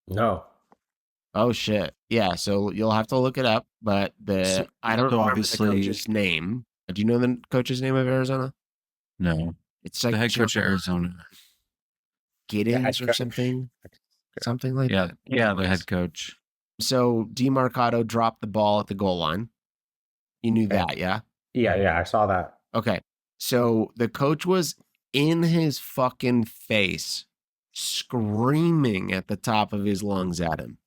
No. Oh shit. Yeah, so you'll have to look it up, but I don't know the coach's name. Do you know the coach's name of Arizona? No. It's like the head coach of Arizona. Giddings or something. Something like that. Yeah, the head coach. So DeMarcado dropped the ball at the goal line. You knew that, yeah? Yeah, I saw that. Okay. So the coach was in his fucking face, screaming at the top of his lungs at him.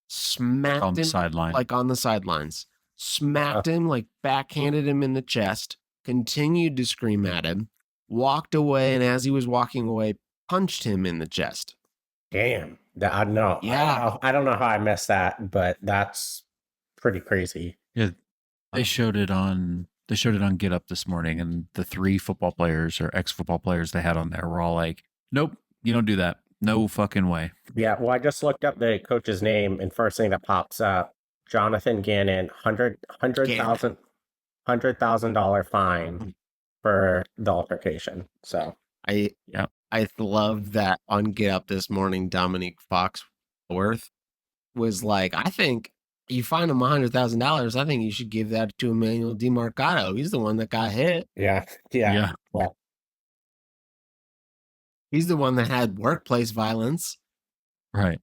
Smacked on him the sideline. Like on the sidelines. Smacked him, like backhanded him in the chest, continued to scream at him, walked away, and as he was walking away, punched him in the chest. Damn. I know. Yeah. I don't know how I missed that, but that's pretty crazy. Yeah. They showed it on Get Up this morning, and the 3 football players or ex-football players they had on there were all like, nope, you don't do that. No fucking way. Yeah, well, I just looked up the coach's name, and first thing that pops up, Jonathan Gannon, $100,000 fine for the altercation. So I love that on Get Up this morning, Dominique Foxworth was like, I think you find him $100,000. I think you should give that to Emmanuel DiMarcado. He's the one that got hit. Yeah. He's the one that had workplace violence. Right.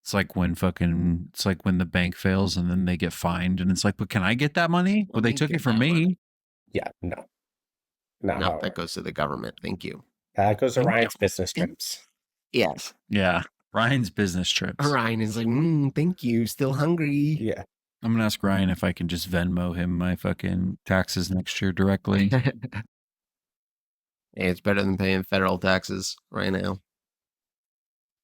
It's like when the bank fails and then they get fined, and it's like, but can I get that money? Well, they took it from me. Money. Yeah, no. No, that goes to the government. Thank you. That goes to Ryan's business trips. Yes. Yeah. Ryan's business trips. Ryan is like, thank you. Still hungry. Yeah. I'm gonna ask Ryan if I can just Venmo him my fucking taxes next year directly. Hey, it's better than paying federal taxes right now.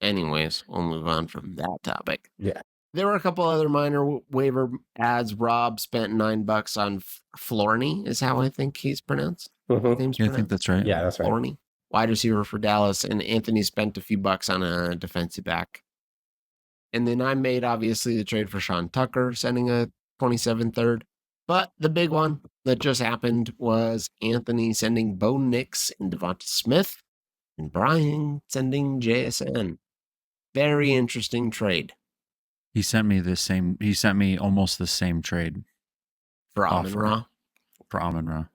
Anyways, we'll move on from that topic. Yeah. There were a couple other minor waiver ads. Rob spent $9 on Florney, is how I think he's pronounced. Mm-hmm. I think that's right. Yeah, that's right. Florney, wide receiver for Dallas, and Anthony spent a few bucks on a defensive back. And then I made, obviously, the trade for Sean Tucker, sending a 27 third. But the big one that just happened was Anthony sending Bo Nix and Devonta Smith, and Brian sending JSN. Very interesting trade. He sent me almost the same trade. For Amon-Ra? For Amon-Ra.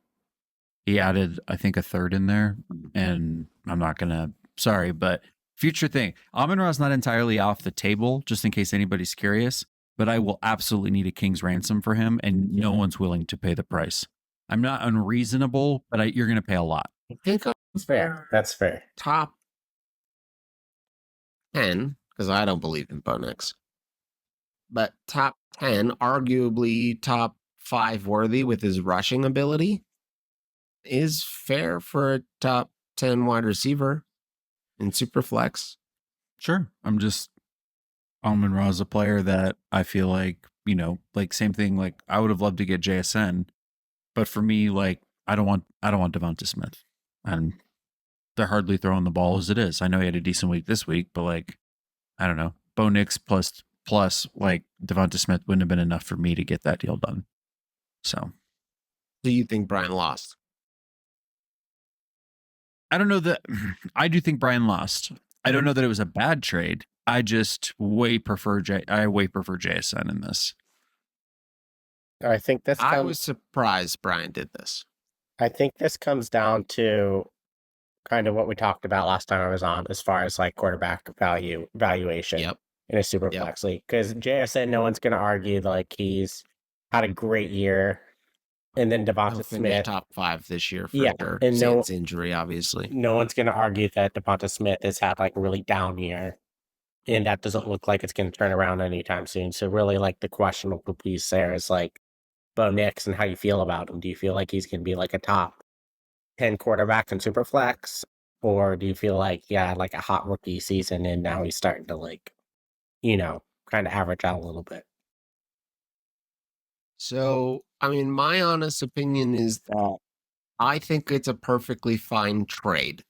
He added, I think, a third in there. And I'm not going to, sorry, but future thing. Amon-Ra is not entirely off the table, just in case anybody's curious. But I will absolutely need a king's ransom for him, and no one's willing to pay the price. I'm not unreasonable, but you're going to pay a lot. I think that's fair. That's fair. Top 10, because I don't believe in Bo Nix. But top 10, arguably top 5 worthy with his rushing ability, is fair for a top 10 wide receiver in Superflex. Sure. Amon-Ra is a player that I feel like, like same thing, like I would have loved to get JSN, but for me, like I don't want Devonta Smith, and they're hardly throwing the ball as it is. I know he had a decent week this week, but like, I don't know, Bo Nix plus like Devonta Smith wouldn't have been enough for me to get that deal done. So you think Brian lost? I don't know that. I do think Brian lost. I don't know that it was a bad trade. I just way prefer JSN in this. I think I was surprised Brian did this. I think this comes down to kind of what we talked about last time I was on, as far as like quarterback valuation in a super flex league. Because JSN, no one's going to argue like he's had a great year. And then Devonta Smith, top 5 this year for sure. And since injury, obviously. No one's going to argue that Devonta Smith has had like a really down year. And that doesn't look like it's going to turn around anytime soon. So really, like, the questionable piece there is like Bo Nix and how you feel about him. Do you feel like he's going to be like a top 10 quarterback in Superflex? Or do you feel like, like a hot rookie season and now he's starting to like, kind of average out a little bit? So, I mean, my honest opinion is that I think it's a perfectly fine trade,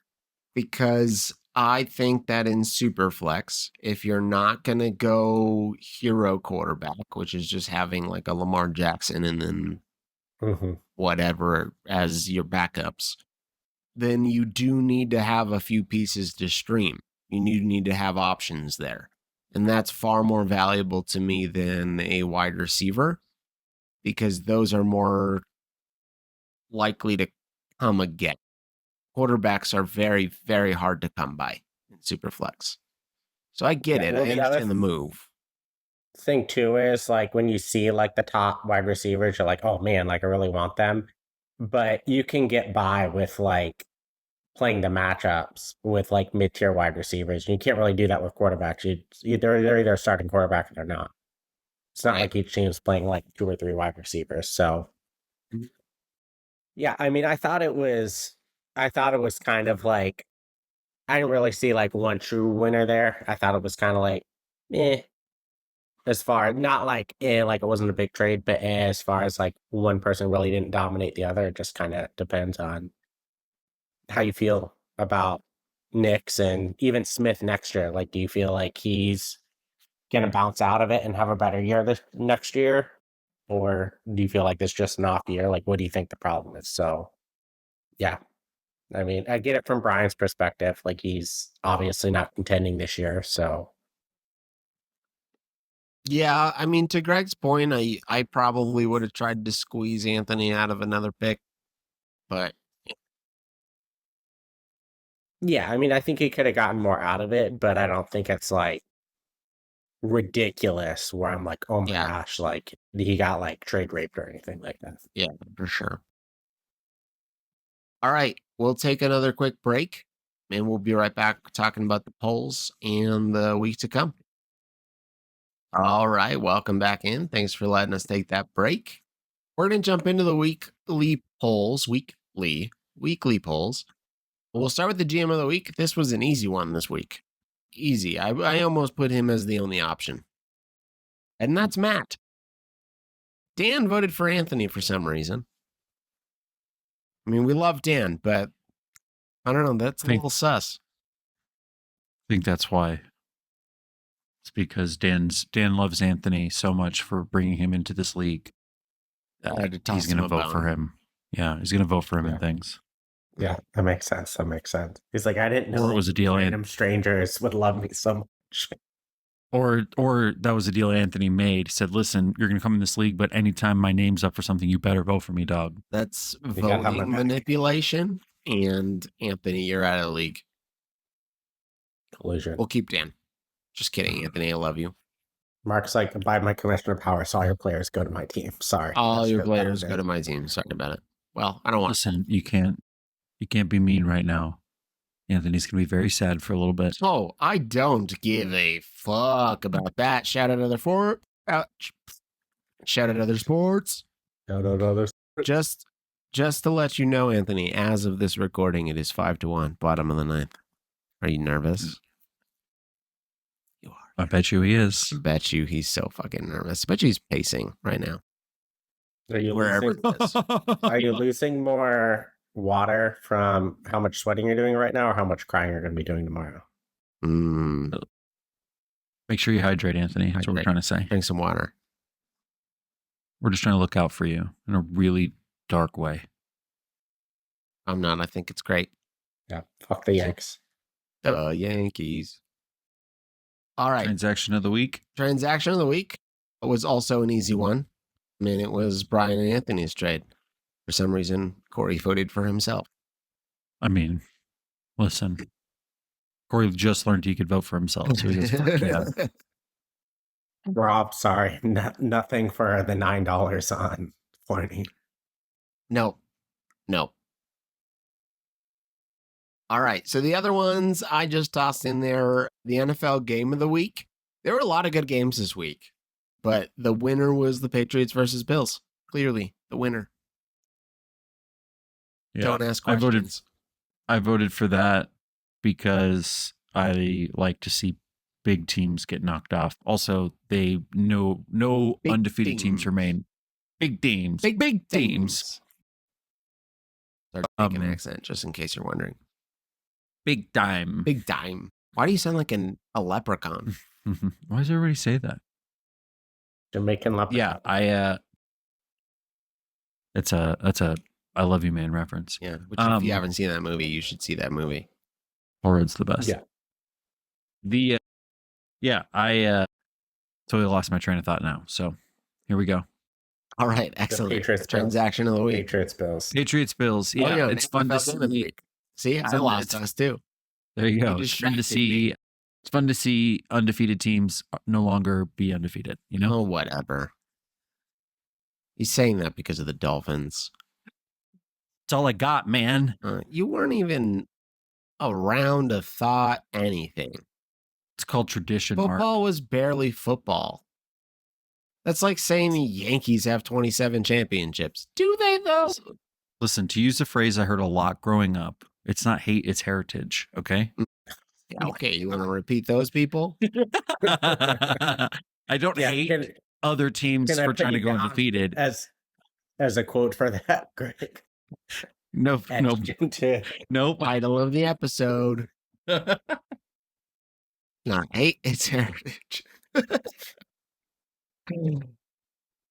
because I think that in Superflex, if you're not going to go hero quarterback, which is just having like a Lamar Jackson and then whatever as your backups, then you do need to have a few pieces to stream. You need to have options there. And that's far more valuable to me than a wide receiver, because those are more likely to come again. Quarterbacks are very, very hard to come by in Superflex. So I get it. I understand the move. Thing too is like when you see like the top wide receivers, you're like, oh man, like I really want them. But you can get by with like playing the matchups with like mid-tier wide receivers. You can't really do that with quarterbacks. They're either starting quarterback or they're not. It's not like each team's playing like 2 or 3 wide receivers. So yeah, I mean, I thought it was kind of like, I didn't really see like one true winner there. I thought it was kind of like, as far, not like, like it wasn't a big trade, but as far as like one person really didn't dominate the other. It just kind of depends on how you feel about Nix and even Smith next year. Like, do you feel like he's going to bounce out of it and have a better year this next year? Or do you feel like it's just an off year? Like, what do you think the problem is? So, yeah. I mean, I get it from Brian's perspective. Like, he's obviously not contending this year, so. Yeah, I mean, to Greg's point, I probably would have tried to squeeze Anthony out of another pick, but yeah, I mean, I think he could have gotten more out of it, but I don't think it's like ridiculous where I'm like, oh my gosh, like he got like trade raped or anything like that. Yeah, for sure. All right, we'll take another quick break and we'll be right back talking about the polls and the week to come. All right, welcome back in. Thanks for letting us take that break. We're going to jump into the weekly polls. Weekly polls. We'll start with the GM of the week. This was an easy one this week. Easy. I almost put him as the only option. And that's Matt. Dan voted for Anthony for some reason. I mean, we love Dan, but I don't know. That's a little sus. I think that's why. It's because Dan loves Anthony so much for bringing him into this league. He's going to vote for him. Yeah, he's going to vote for him and things. Yeah, that makes sense. He's like, I didn't know it was a deal. Random strangers would love me so much. Or that was a deal Anthony made. He said, listen, you're going to come in this league, but anytime my name's up for something, you better vote for me, dog. That's voting manipulation. And Anthony, you're out of the league. Collision. We'll keep Dan. Just kidding, Anthony. I love you. Mark's like, by my commissioner power, so all your players go to my team. Sorry. All your players go to my team. Sorry about it. Well, I don't want to. Listen, you can't be mean right now. Anthony's going to be very sad for a little bit. Oh, I don't give a fuck about that. Shout out other Shout out other sports. Shout out others. Just to let you know, Anthony, as of this recording, it is 5-1, bottom of the ninth. Are you nervous? You are. I bet you he is. I bet you he's so fucking nervous. I bet you he's pacing right now. Are you losing more water from how much sweating you're doing right now or how much crying you're going to be doing tomorrow? Make sure you hydrate, Anthony. That's what we're trying to say. Drink some water. We're just trying to look out for you in a really dark way. I'm not. I think it's great. Yeah. Fuck the Yanks. Yankees. All right. Transaction of the week. Transaction of the week was also an easy one. I mean, it was Brian and Anthony's trade. For some reason, Corey voted for himself. I mean, listen. Corey just learned he could vote for himself, so he goes, fuck yeah. Rob, sorry. Nothing for the $9 on Forney. No. All right. So the other ones I just tossed in there, the NFL game of the week. There were a lot of good games this week, but the winner was the Patriots versus Bills. Clearly, the winner. Yeah. Don't ask questions. I voted for that because I like to see big teams get knocked off. Also, no big undefeated teams remain. Big teams. Big teams. Start taking an accent, just in case you're wondering. Big dime. Big dime. Why do you sound like a leprechaun? Why does everybody say that? Jamaican leprechaun. Yeah, that's a I Love You Man reference. Yeah, which if you haven't seen that movie, you should see that movie. Or it's the best. Yeah. I totally lost my train of thought now. So here we go. All right, excellent. Transaction of the week. Patriots Bills. Yeah, it's fun to see. See, I lost us too. There you go. It's fun to see. It's fun to see undefeated teams no longer be undefeated. You know, whatever. He's saying that because of the Dolphins. That's all I got, man. You weren't even around to thought anything. It's called tradition. Football was barely football. That's like saying the Yankees have 27 championships. Do they though? Listen, to use a phrase I heard a lot growing up, it's not hate, it's heritage. Okay. Okay, you want to repeat those people? I don't hate other teams for trying to go undefeated. As a quote for that, Greg. Nope. Title of the episode. Not hate, it's heritage.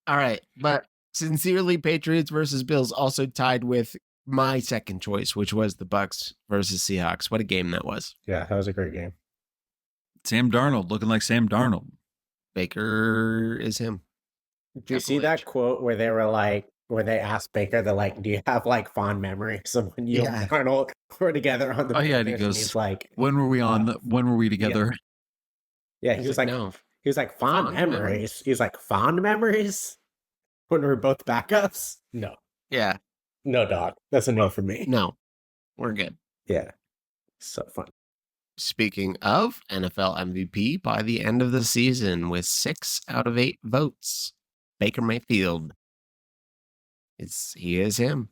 All right, but sincerely, Patriots versus Bills also tied with my second choice, which was the Bucks versus Seahawks. What a game that was. Yeah, that was a great game. Sam Darnold looking like Sam Darnold. Baker is him. Do you see that quote where they asked Baker, they're like, do you have like fond memories of when you and Arnold were together on the Panthers? and he goes, he's like, when were we when were we together? Yeah, he was like, no. He was like, fond memories. He was like, fond memories? When we were both backups? No. Yeah. No, dog. That's a no for me. No. We're good. Yeah. So fun. Speaking of NFL MVP, by the end of the season, with 6 out of 8 votes, Baker Mayfield. He is him.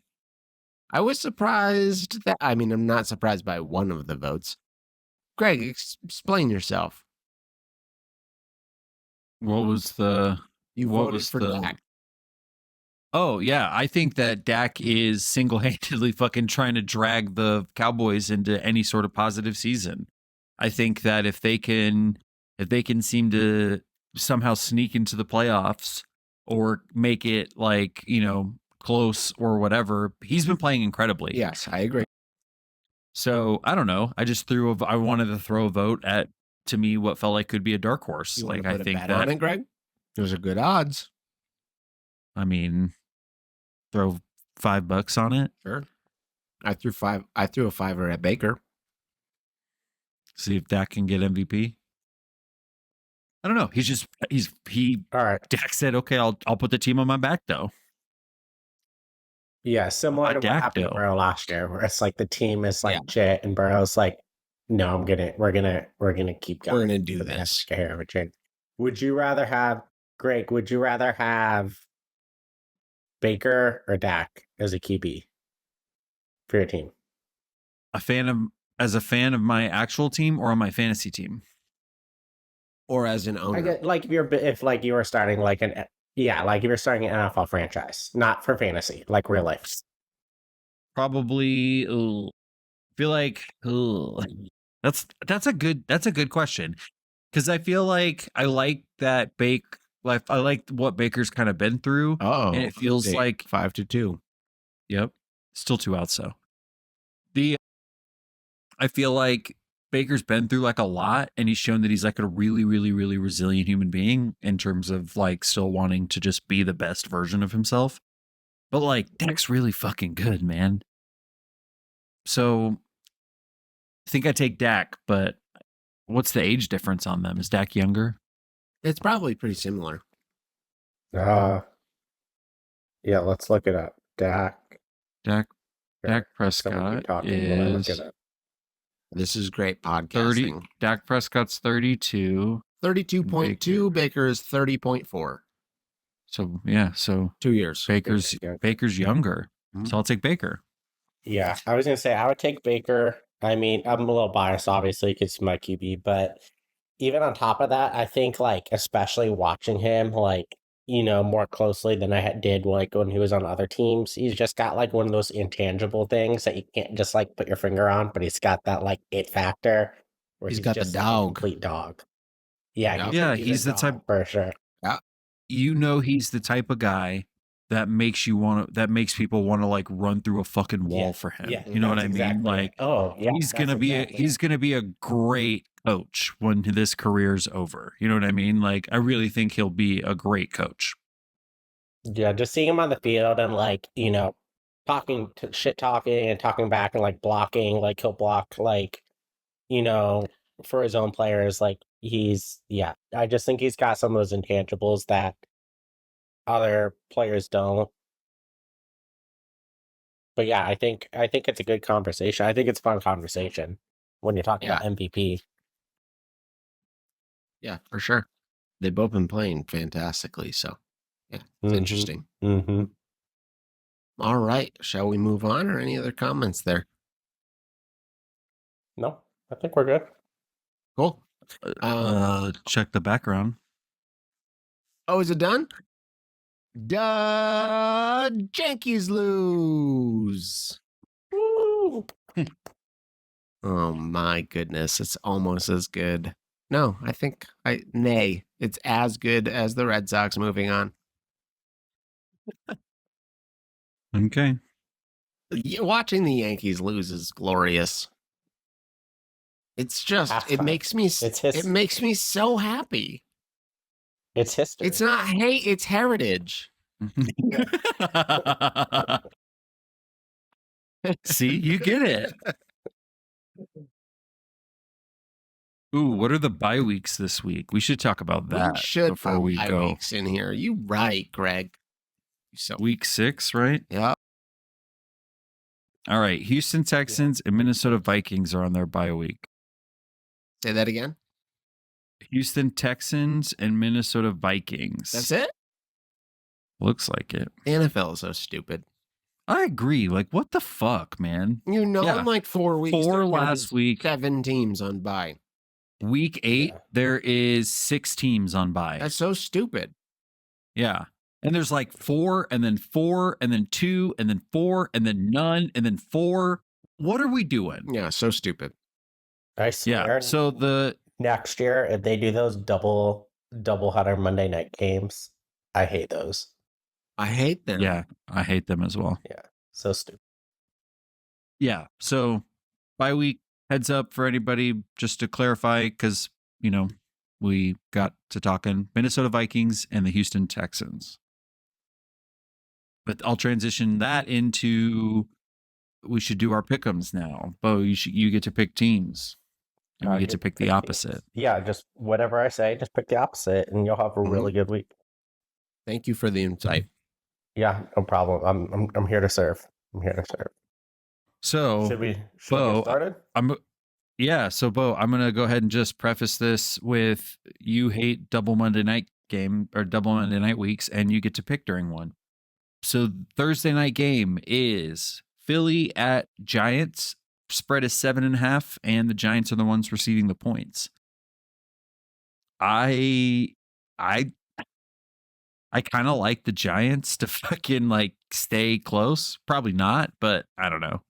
I was surprised that, I mean, I'm not surprised by one of the votes. Greg, explain yourself. What was the... You voted for Dak. Oh, yeah. I think that Dak is single-handedly fucking trying to drag the Cowboys into any sort of positive season. I think that if they can seem to somehow sneak into the playoffs or make it like, close or whatever, he's been playing incredibly. Yes, I agree. So I don't know. I wanted to throw a vote at, to me, what felt like could be a dark horse. You like, I think that on it, Greg? Those are good odds. I mean, throw $5 on it. Sure. I threw a $5 at Baker. See if Dak can get MVP. I don't know. All right. Dak said, okay, I'll put the team on my back though. Yeah, similar to what happened to Burrow last year, where it's like the team is like shit, and Burrow's like, no, we're gonna keep going. We're gonna do this. Would you rather have Baker or Dak as a QB for your team? As a fan of my actual team or on my fantasy team? Or as an owner? I get, like, if you were starting like if you're starting an NFL franchise, not for fantasy, like real life. Probably feel like that's a good question. Because I feel like I like that I like what Baker's kind of been through. Oh, and it feels like 5-2. Yep. Still 2 outs, so. I feel like Baker's been through like a lot, and he's shown that he's like a really, really, really resilient human being in terms of like still wanting to just be the best version of himself. But like Dak's really fucking good, man. So I think I take Dak, but what's the age difference on them? Is Dak younger? It's probably pretty similar. Yeah, let's look it up. Dak Prescott is... This is great podcasting. Dak Prescott's 32. 32.2. Baker is 30.4. So, yeah. So 2 years. Baker's younger. Mm-hmm. So I'll take Baker. Yeah. I was going to say, I would take Baker. I mean, I'm a little biased, obviously, because he's my QB. But even on top of that, I think, like, especially watching him, like, more closely than I did like when he was on other teams. He's just got like one of those intangible things that you can't just like put your finger on, but he's got that like it factor where he's got just the dog, like, a complete dog. Yeah, he's the type for sure. Yeah, he's the type of guy that makes people want to like run through a fucking wall for him. Yeah, you know what I mean? Like, he's gonna be a great coach when this career's over. You know what I mean? Like, I really think he'll be a great coach. Yeah, just seeing him on the field and like, talking and talking back and like blocking, like he'll block like, for his own players. Like I just think he's got some of those intangibles that other players don't. But yeah, I think it's a good conversation. I think it's a fun conversation when you're talking about MVP. Yeah, for sure. They've both been playing fantastically, so yeah, it's interesting. Mm-hmm. All right, shall we move on, or any other comments there? No, I think we're good. Cool. Check the background. Oh, is it done? Yankees lose. Woo! Oh my goodness, it's almost as good. No, I think it's as good as the Red Sox moving on. Okay. Watching the Yankees lose is glorious. It's just, it makes me so happy. It's history. It's not hate, it's heritage. See, you get it. Ooh, what are the bye weeks this week? We should talk about that before we go. Weeks in here. You right, Greg. So week 6, right? Yeah. All right. Houston Texans and Minnesota Vikings are on their bye week. Say that again. Houston Texans and Minnesota Vikings. That's it? Looks like it. The NFL is so stupid. I agree. Like, what the fuck, man? In like 4 weeks. 4 last week. 7 teams on bye. Week 8, there is 6 teams on bye. That's so stupid. Yeah. And there's like 4 and then 4 and then 2 and then 4 and then none and then 4. What are we doing? Yeah, so stupid. I swear. Yeah. So the next year, if they do those double header Monday night games, I hate those. I hate them. Yeah, I hate them as well. Yeah. So stupid. Yeah. So bye week, heads up for anybody, just to clarify, because, we got to talking Minnesota Vikings and the Houston Texans. But I'll transition that into, we should do our pick'ems now. Bo, you get to pick teams. And we get to pick the opposite. Teams. Yeah, just whatever I say, just pick the opposite and you'll have a really good week. Thank you for the insight. Yeah, no problem. I'm here to serve. So should we get started? So Bo, I'm gonna go ahead and just preface this with, you hate double Monday night game or double Monday night weeks, and you get to pick during one. So Thursday night game is Philly at Giants. Spread is 7.5, and the Giants are the ones receiving the points. I kind of like the Giants to fucking stay close. Probably not, but I don't know.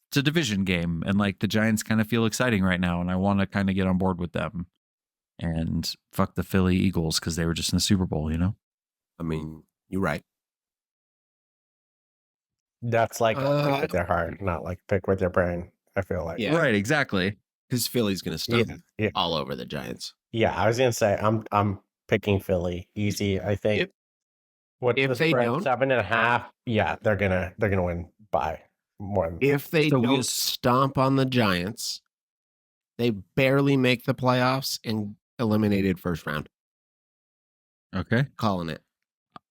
It's a division game, and the Giants kind of feel exciting right now, and I want to kind of get on board with them. And fuck the Philly Eagles because they were just in the Super Bowl, I mean, you're right. That's pick with their heart, not pick with your brain. I feel like. Yeah. Right, exactly. Because Philly's gonna stomp all over the Giants. Yeah, I was gonna say I'm picking Philly easy. I think. If they don't 7.5, yeah, they're gonna win by more than. If they don't stomp on the Giants, they barely make the playoffs and eliminated first round. Okay, calling it.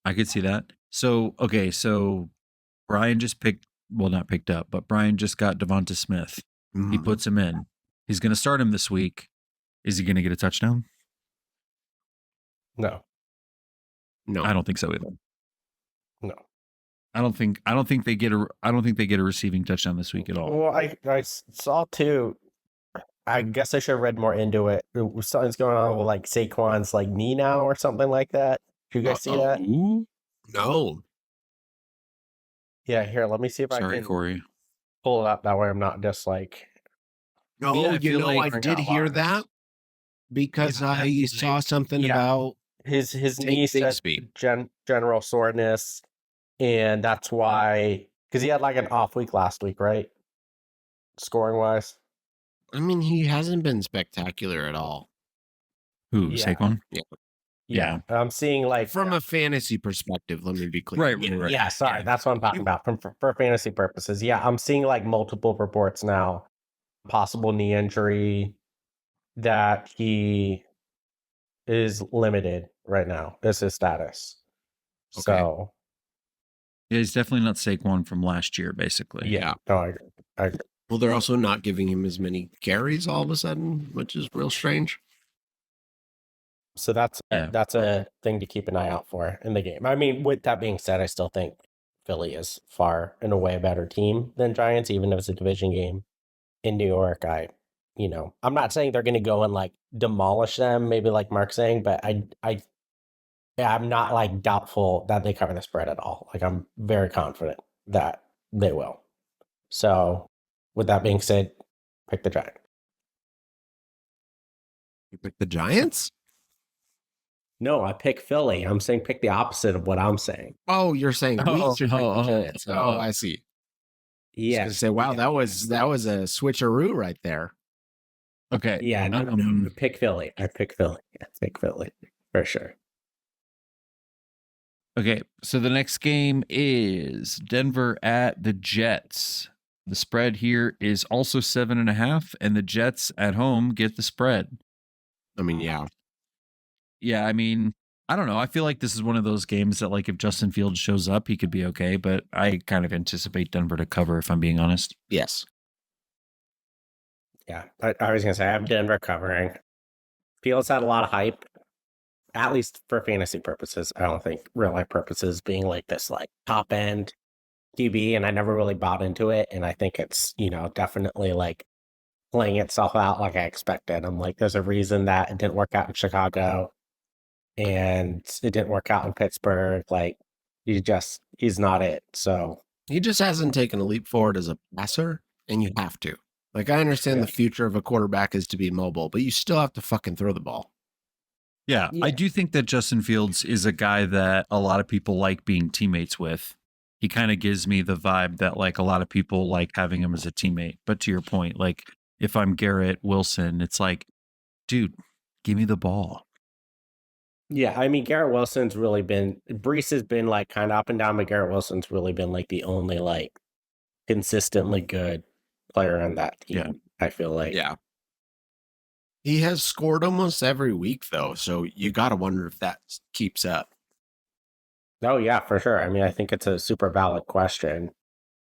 I could see that. So Brian just not picked up, but Brian just got Devonta Smith. Mm-hmm. He puts him in. He's going to start him this week. Is he going to get a touchdown? No. I don't think so either. No. I don't think they get a receiving touchdown this week at all. Well, I saw too. I guess I should have read more into it. Something's going on with Saquon's knee now or something like that. Did you guys see that? No. Yeah, here, let me see if I can Corey. Pull it up. That way I'm not just I did hear that because I saw something about his knee said general soreness, and that's why, because he had an off week last week, right? Scoring wise. I mean, he hasn't been spectacular at all. Who, Saquon? Yeah. I'm seeing from a fantasy perspective, let me be clear. Right. Yeah, sorry. That's what I'm talking about. For fantasy purposes. Yeah, I'm seeing multiple reports now. Possible knee injury, that he is limited right now. Is his status. Okay. So yeah, he's definitely not Saquon from last year, basically. Yeah. No, I agree. Well, they're also not giving him as many carries all of a sudden, which is real strange. So that's a thing to keep an eye out for in the game. I mean, with that being said, I still think Philly is far and away a better team than Giants, even if it's a division game in New York. I'm not saying they're going to go and demolish them, maybe like Mark's saying, but I'm not doubtful that they cover the spread at all. I'm very confident that they will. So with that being said, pick the Giants. You pick the Giants? No, I pick Philly. I'm saying pick the opposite of what I'm saying. Oh, you're saying we should pick the Giants. Oh, I see. Yeah. Say, wow, that was a switcheroo right there. Okay. Yeah, no. Pick Philly. I pick Philly. Yeah, pick Philly for sure. Okay, so the next game is Denver at the Jets. The spread here is also 7.5, and the Jets at home get the spread. I mean, yeah. Yeah, I mean, I don't know. I feel like this is one of those games that, like, if Justin Fields shows up, he could be okay, but I kind of anticipate Denver to cover, if I'm being honest. Yes. Yeah, I was going to say, I have Denver covering. Fields had a lot of hype, at least for fantasy purposes. I don't think real life purposes being like this, like top end QB, and I never really bought into it. And I think it's, definitely like playing itself out like I expected. I'm like, there's a reason that it didn't work out in Chicago and it didn't work out in Pittsburgh. Like, he's not it. So he just hasn't taken a leap forward as a passer, and you have to. Like, I understand the future of a quarterback is to be mobile, but you still have to fucking throw the ball. Yeah, I do think that Justin Fields is a guy that a lot of people like being teammates with. He kind of gives me the vibe that, like, a lot of people like having him as a teammate. But to your point, like, if I'm Garrett Wilson, it's like, dude, give me the ball. Yeah, I mean, Garrett Wilson's really been, Brees has been like kind of up and down, but Garrett Wilson's really been like the only like consistently good player on that team. Yeah. I feel like. Yeah. He has scored almost every week, though, so you got to wonder if that keeps up. Oh, yeah, for sure. I mean, I think it's a super valid question.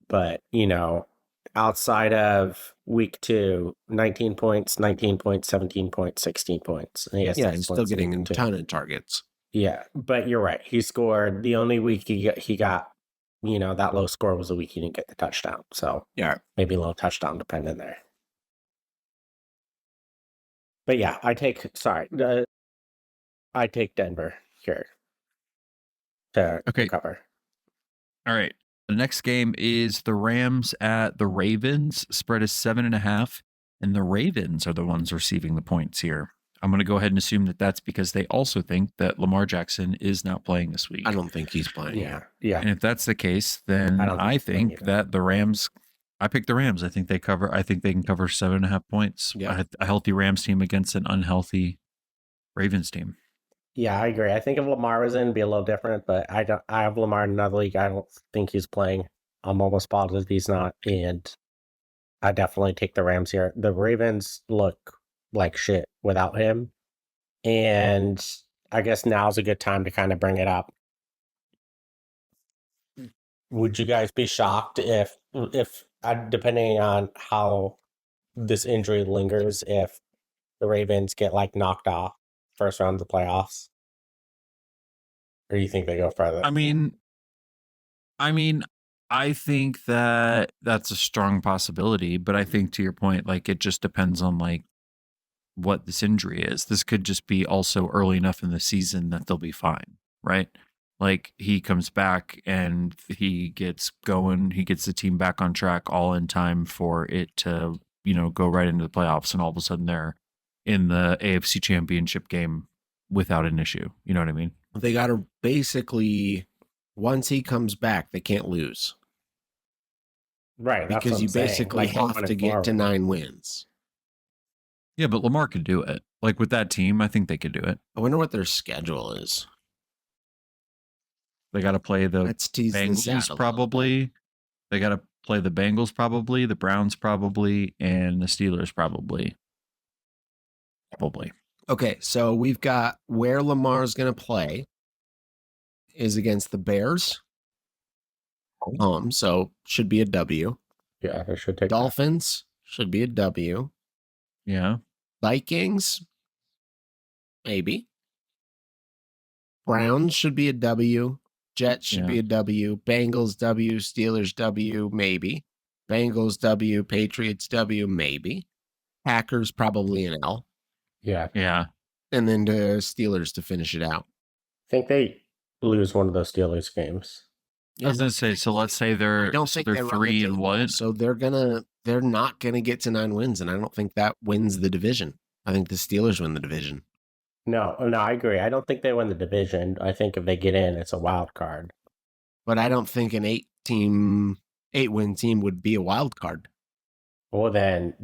But, outside of week 2, 19 points, 19 points, 17 points, 16 points. And he's still getting a ton of targets. Yeah, but you're right. He scored. The only week he got, that low score was the week he didn't get the touchdown. So, yeah, maybe a little touchdown dependent there. But yeah, I take Denver here to cover. All right. The next game is the Rams at the Ravens. Spread is 7.5, and the Ravens are the ones receiving the points here. I'm going to go ahead and assume that that's because they also think that Lamar Jackson is not playing this week. I don't think he's playing. Yeah. And if that's the case, then I think that the Rams. I picked the Rams. I think they cover. I think they can cover 7.5 points. Yeah. A healthy Rams team against an unhealthy Ravens team. Yeah, I agree. I think if Lamar was in, it'd be a little different, but I have Lamar in another league. I don't think he's playing. I'm almost positive he's not, and I definitely take the Rams here. The Ravens look like shit without him, and I guess now's a good time to kind of bring it up. Would you guys be shocked if depending on how this injury lingers, if the Ravens get like knocked off first round of the playoffs? Or do you think they go further? I mean, I think that that's a strong possibility, but I think to your point, like, it just depends on like what this injury is. This could just be also early enough in the season that they'll be fine, right? Like, he comes back and he gets going, he gets the team back on track all in time for it to, go right into the playoffs, and all of a sudden they're in the AFC Championship game without an issue. You know what I mean? They got to basically, once he comes back, they can't lose. Right. Because you basically have to get to 9 wins. Yeah, but Lamar could do it. Like, with that team, I think they could do it. I wonder what their schedule is. They got to play the Bengals probably. They got to play the Bengals probably, the Browns probably, and the Steelers probably. Probably. Okay, so we've got where Lamar's going to play is against the Bears. So should be a W. Yeah, they should take Dolphins should be a W. Yeah. Vikings, maybe. Browns should be a W. Jets should be a W. Bengals W. Steelers W. Maybe. Bengals W. Patriots W. Maybe. Packers probably an L. Yeah. And then the Steelers to finish it out. I think they lose one of those Steelers games. I was gonna say, so let's say they're 3-1. So they're not gonna get to 9 wins, and I don't think that wins the division. I think the Steelers win the division. No, I agree. I don't think they win the division. I think if they get in, it's a wild card. But I don't think an 8-win team would be a wild card. Well, then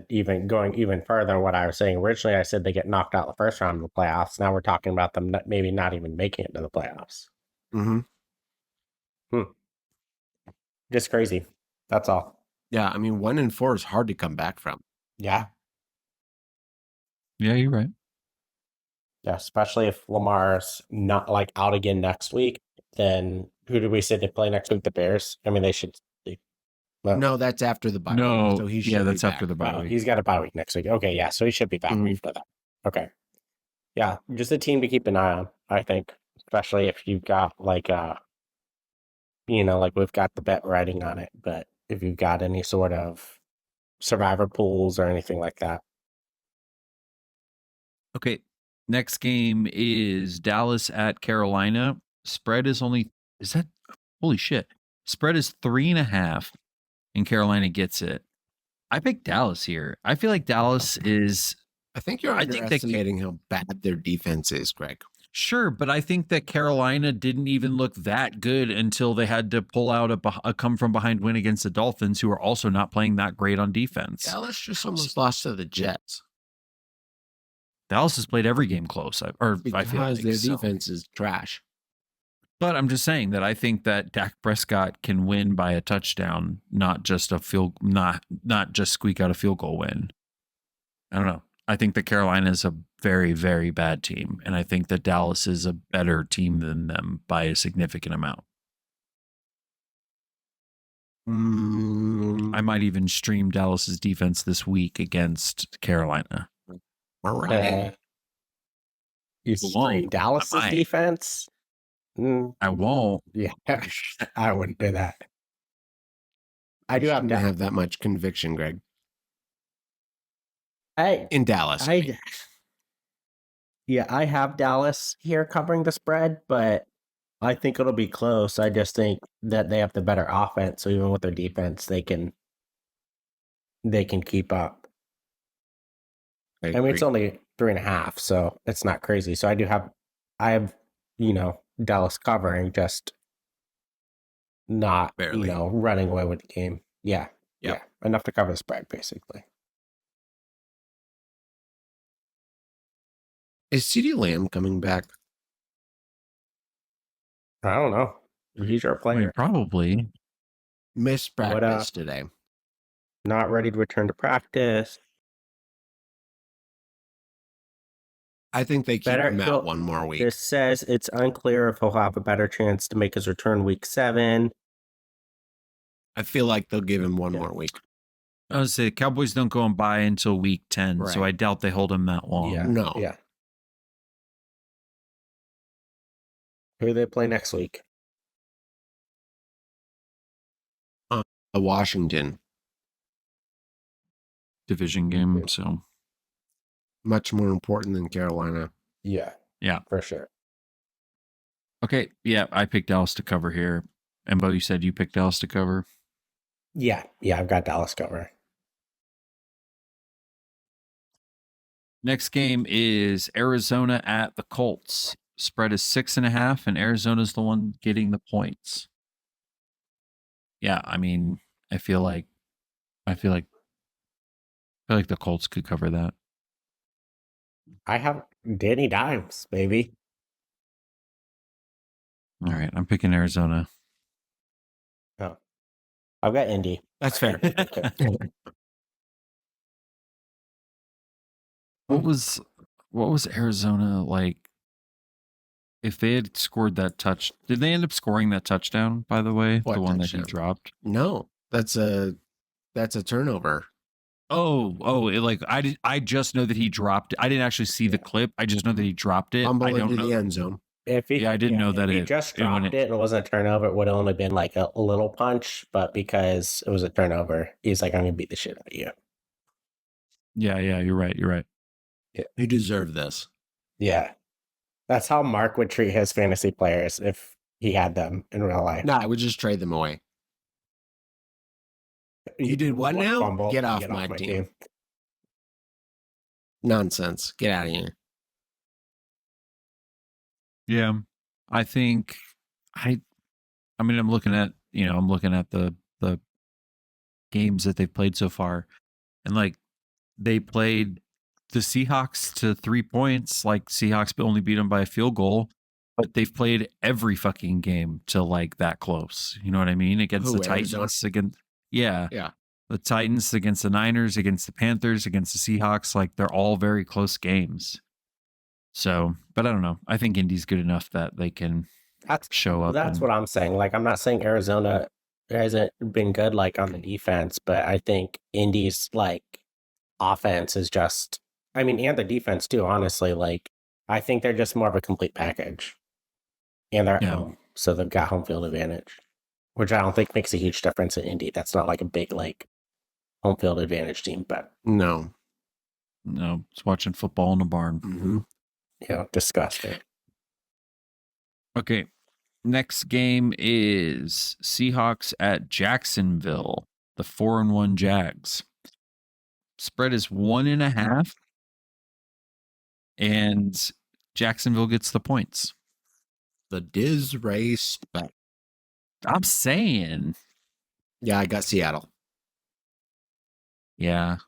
even going even further than what I was saying originally, I said they get knocked out the first round of the playoffs. Now we're talking about them maybe not even making it to the playoffs. Just crazy. That's all. Yeah, I mean, 1-4 is hard to come back from. Yeah. Yeah, you're right. Yeah, especially if Lamar's not like out again next week, then who do we say they play next week? The Bears. I mean, they should. No, that's after the bye week. No, So he should yeah, that's be after back. the bye week. He's got a bye week next week. Okay, yeah, so he should be back after that. Okay, yeah, just a team to keep an eye on. I think, especially if you've got like like we've got the bet writing on it, but if you've got any sort of survivor pools or anything like that. Okay, next game is Dallas at Carolina. Spread is holy shit. Spread is 3.5 and Carolina gets it. I picked Dallas here. I feel like Dallas is. I think you're underestimating how bad their defense is, Greg. Sure, but I think that Carolina didn't even look that good until they had to pull out a come from behind win against the Dolphins, who are also not playing that great on defense. Dallas just almost lost to the Jets. Dallas has played every game close. I feel like their defense is trash. But I'm just saying that I think that Dak Prescott can win by a touchdown, not just not just squeak out a field goal win. I don't know. I think that Carolina is a very, very bad team, and I think that Dallas is a better team than them by a significant amount. I might even stream Dallas's defense this week against Carolina. All right. You stream Dallas's defense? I won't. Yeah, I wouldn't do that. I do have to have that much conviction, Greg. In Dallas. I have Dallas here covering the spread, but I think it'll be close. I just think that they have the better offense, so even with their defense, they can keep up. I mean, it's only 3.5, so it's not crazy. So I have Dallas covering, just not barely, running away with the game. Yeah, enough to cover the spread, basically. Is CeeDee Lamb coming back? I don't know. He's our player. I mean, probably. Missed practice today. Not ready to return to practice. I think they keep him out one more week. This says it's unclear if he'll have a better chance to make his return week 7. I feel like they'll give him one more week. I would say Cowboys don't go and buy until week 10, so I doubt they hold him that long. Yeah. No. Yeah. Who do they play next week? Washington. Division game, so. Much more important than Carolina. Yeah. Yeah. For sure. Okay. Yeah, I picked Dallas to cover here. And Bo, you said you picked Dallas to cover? Yeah. Yeah, I've got Dallas cover. Next game is Arizona at the Colts. Spread is 6.5, and Arizona's the one getting the points. Yeah, I mean, I feel like the Colts could cover that. I have Danny Dimes, baby. All right, I'm picking Arizona. Oh, I've got Indy. That's fair. What was Arizona like? If they had scored that did they end up scoring that touchdown? By the way, the one that he dropped. No, that's a turnover. I just know that he dropped it. I didn't actually see the clip. I just know that he dropped it. Fumble I don't into know the end zone. I didn't know that if he just dropped it and it wasn't a turnover, it would have only been like a little punch. But because it was a turnover, he's like, I'm gonna beat the shit out of you. Yeah, you're right. Yeah. You deserve this. Yeah. That's how Mark would treat his fantasy players if he had them in real life. No, I would just trade them away. You did what now? Fumble, get off my team. Nonsense. Get out of here. Yeah. I think I'm looking at the games that they've played so far, and like they played the Seahawks to 3 points. Like Seahawks only beat them by a field goal. But they've played every fucking game to like that close. You know what I mean? Against the Titans, Yeah. the Titans, against the Niners, against the Panthers, against the Seahawks. Like they're all very close games. So, but I don't know. I think Indy's good enough that they can show up. That's what I'm saying. Like, I'm not saying Arizona hasn't been good like on the defense, but I think Indy's like offense is just, I mean, and the defense too, honestly. Like, I think they're just more of a complete package. And they're at home, so they've got home field advantage, which I don't think makes a huge difference in Indy. That's not like a big like home field advantage team, but no, it's watching football in a barn. Mm-hmm. Yeah, disgusting. Okay, next game is Seahawks at Jacksonville. The 4-1 Jags. Spread is 1.5, and Jacksonville gets the points. The disrespect. I'm saying. Yeah, I got Seattle. Yeah.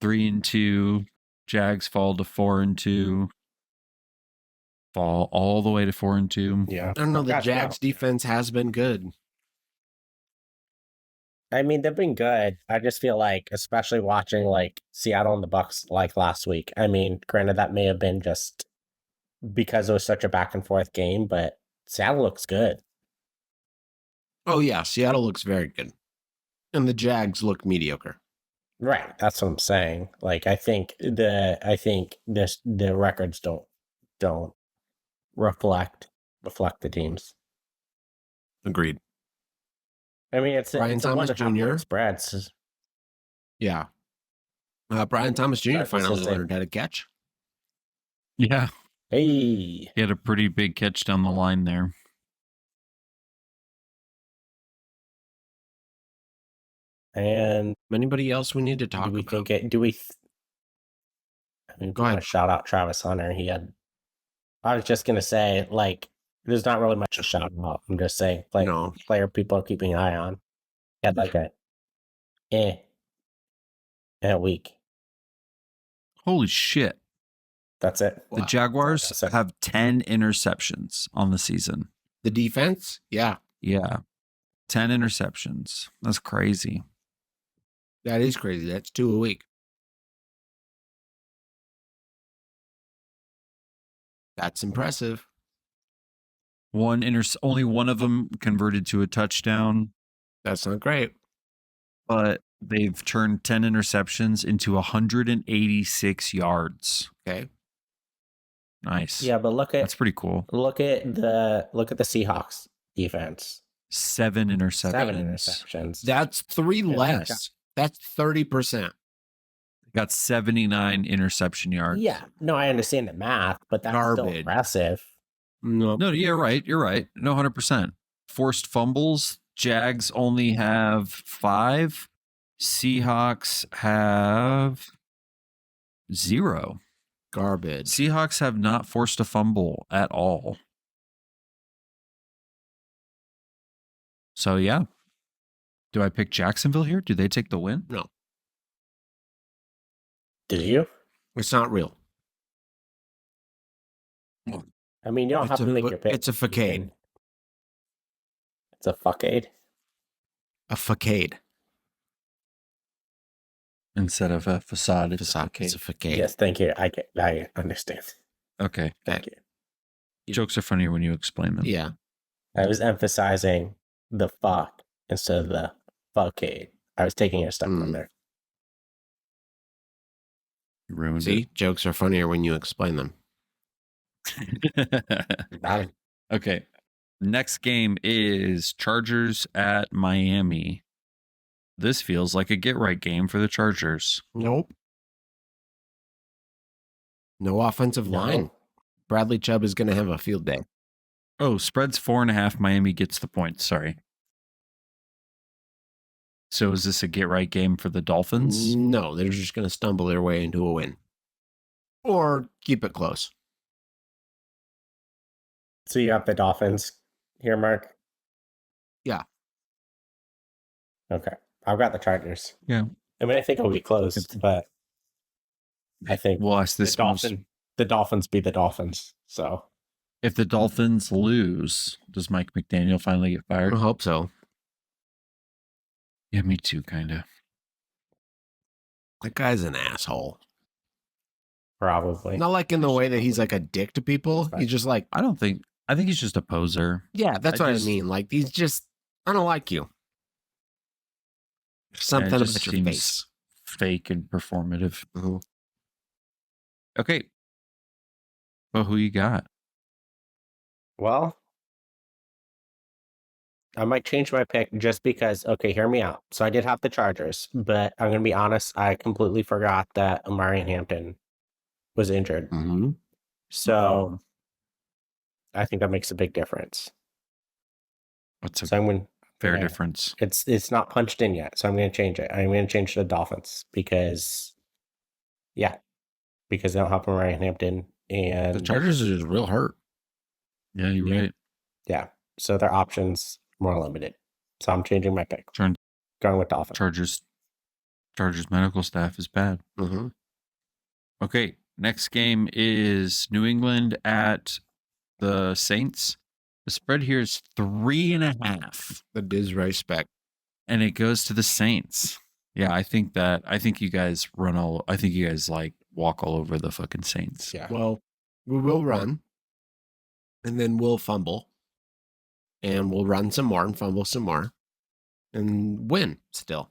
3-2. Jags fall to 4-2. Fall all the way to 4-2. Yeah. I don't know. The Jags defense has been good. I mean, they've been good. I just feel like, especially watching like Seattle and the Bucks like last week. I mean, granted, that may have been just because it was such a back and forth game, but Seattle looks good. Oh yeah, Seattle looks very good, and the Jags look mediocre. Right, that's what I'm saying. Like, I think the records don't reflect the teams. Agreed. I mean, it's Brian Thomas Jr. spreads. Yeah. Brian Thomas Jr. finally learned how to catch. Yeah. Hey. He had a pretty big catch down the line there. And anybody else we need to talk about? Go ahead. Shout out Travis Hunter. I was just gonna say, like, there's not really much to shout out. I'm just saying, player people are keeping an eye on. He had like a week. Holy shit. That's it. The Jaguars have 10 interceptions on the season. The defense? Yeah. Yeah. 10 interceptions. That's crazy. That is crazy. That's 2 a week. That's impressive. Only one of them converted to a touchdown. That's not great. But they've turned 10 interceptions into 186 yards. Okay. Nice. Yeah, but that's pretty cool. Look at the Seahawks defense. 7 interceptions. That's 3 less. That's 30%. Got 79 interception yards. Yeah. No, I understand the math, but that's still impressive. No, you're right. You're right. No, 100%. Forced fumbles. Jags only have 5. Seahawks have 0. Garbage. Seahawks have not forced a fumble at all. So, yeah. Do I pick Jacksonville here? Do they take the win? No. Did you? It's not real. I mean, you don't have to make your pick. It's a facade. It's a fuckade. A facade. Instead of a facade, it's a facade. Yes, thank you. I understand. Okay. Thank you. Jokes are funnier when you explain them. Yeah. I was emphasizing the fuck instead of the fuckade. I was taking a step from there. You ruined it. Jokes are funnier when you explain them. Okay. Next game is Chargers at Miami. This feels like a get-right game for the Chargers. Nope. No offensive line. Bradley Chubb is going to have a field day. Oh, spread's 4.5. Miami gets the points. Sorry. So is this a get-right game for the Dolphins? No, they're just going to stumble their way into a win. Or keep it close. So you have the Dolphins here, Mark? Yeah. Okay. I've got the Chargers. Yeah. I mean, I think it'll be close, but I think we'll ask this the the Dolphins be the Dolphins. So if the Dolphins lose, does Mike McDaniel finally get fired? I hope so. Yeah, me too, kind of. That guy's an asshole. Probably. Not like in the way that he's like a dick to people. He's just like, I think he's just a poser. Yeah, that's what I mean. Like, he's just, I don't like you. Something about your face. Fake and performative. Mm-hmm. Okay. Well, who you got? Well, I might change my pick just because, okay, hear me out. So I did have the Chargers, but I'm going to be honest, I completely forgot that Amari Hampton was injured. Mm-hmm. So I think that makes a big difference. What's a fair difference? It's not punched in yet, so I'm going to change it. I'm going to change to the Dolphins because they don't have Amari Hampton. And the Chargers are just real hurt. Yeah, you're right. Yeah. So their options more limited. So I'm changing my pick. Going with Dolphins. Chargers medical staff is bad. Mm-hmm. Okay. Next game is New England at the Saints. The spread here is 3.5. The disrespect. And it goes to the Saints. Yeah, I think you guys like walk all over the fucking Saints. Yeah. Well, we will run. And then we'll fumble. And we'll run some more and fumble some more. And win still.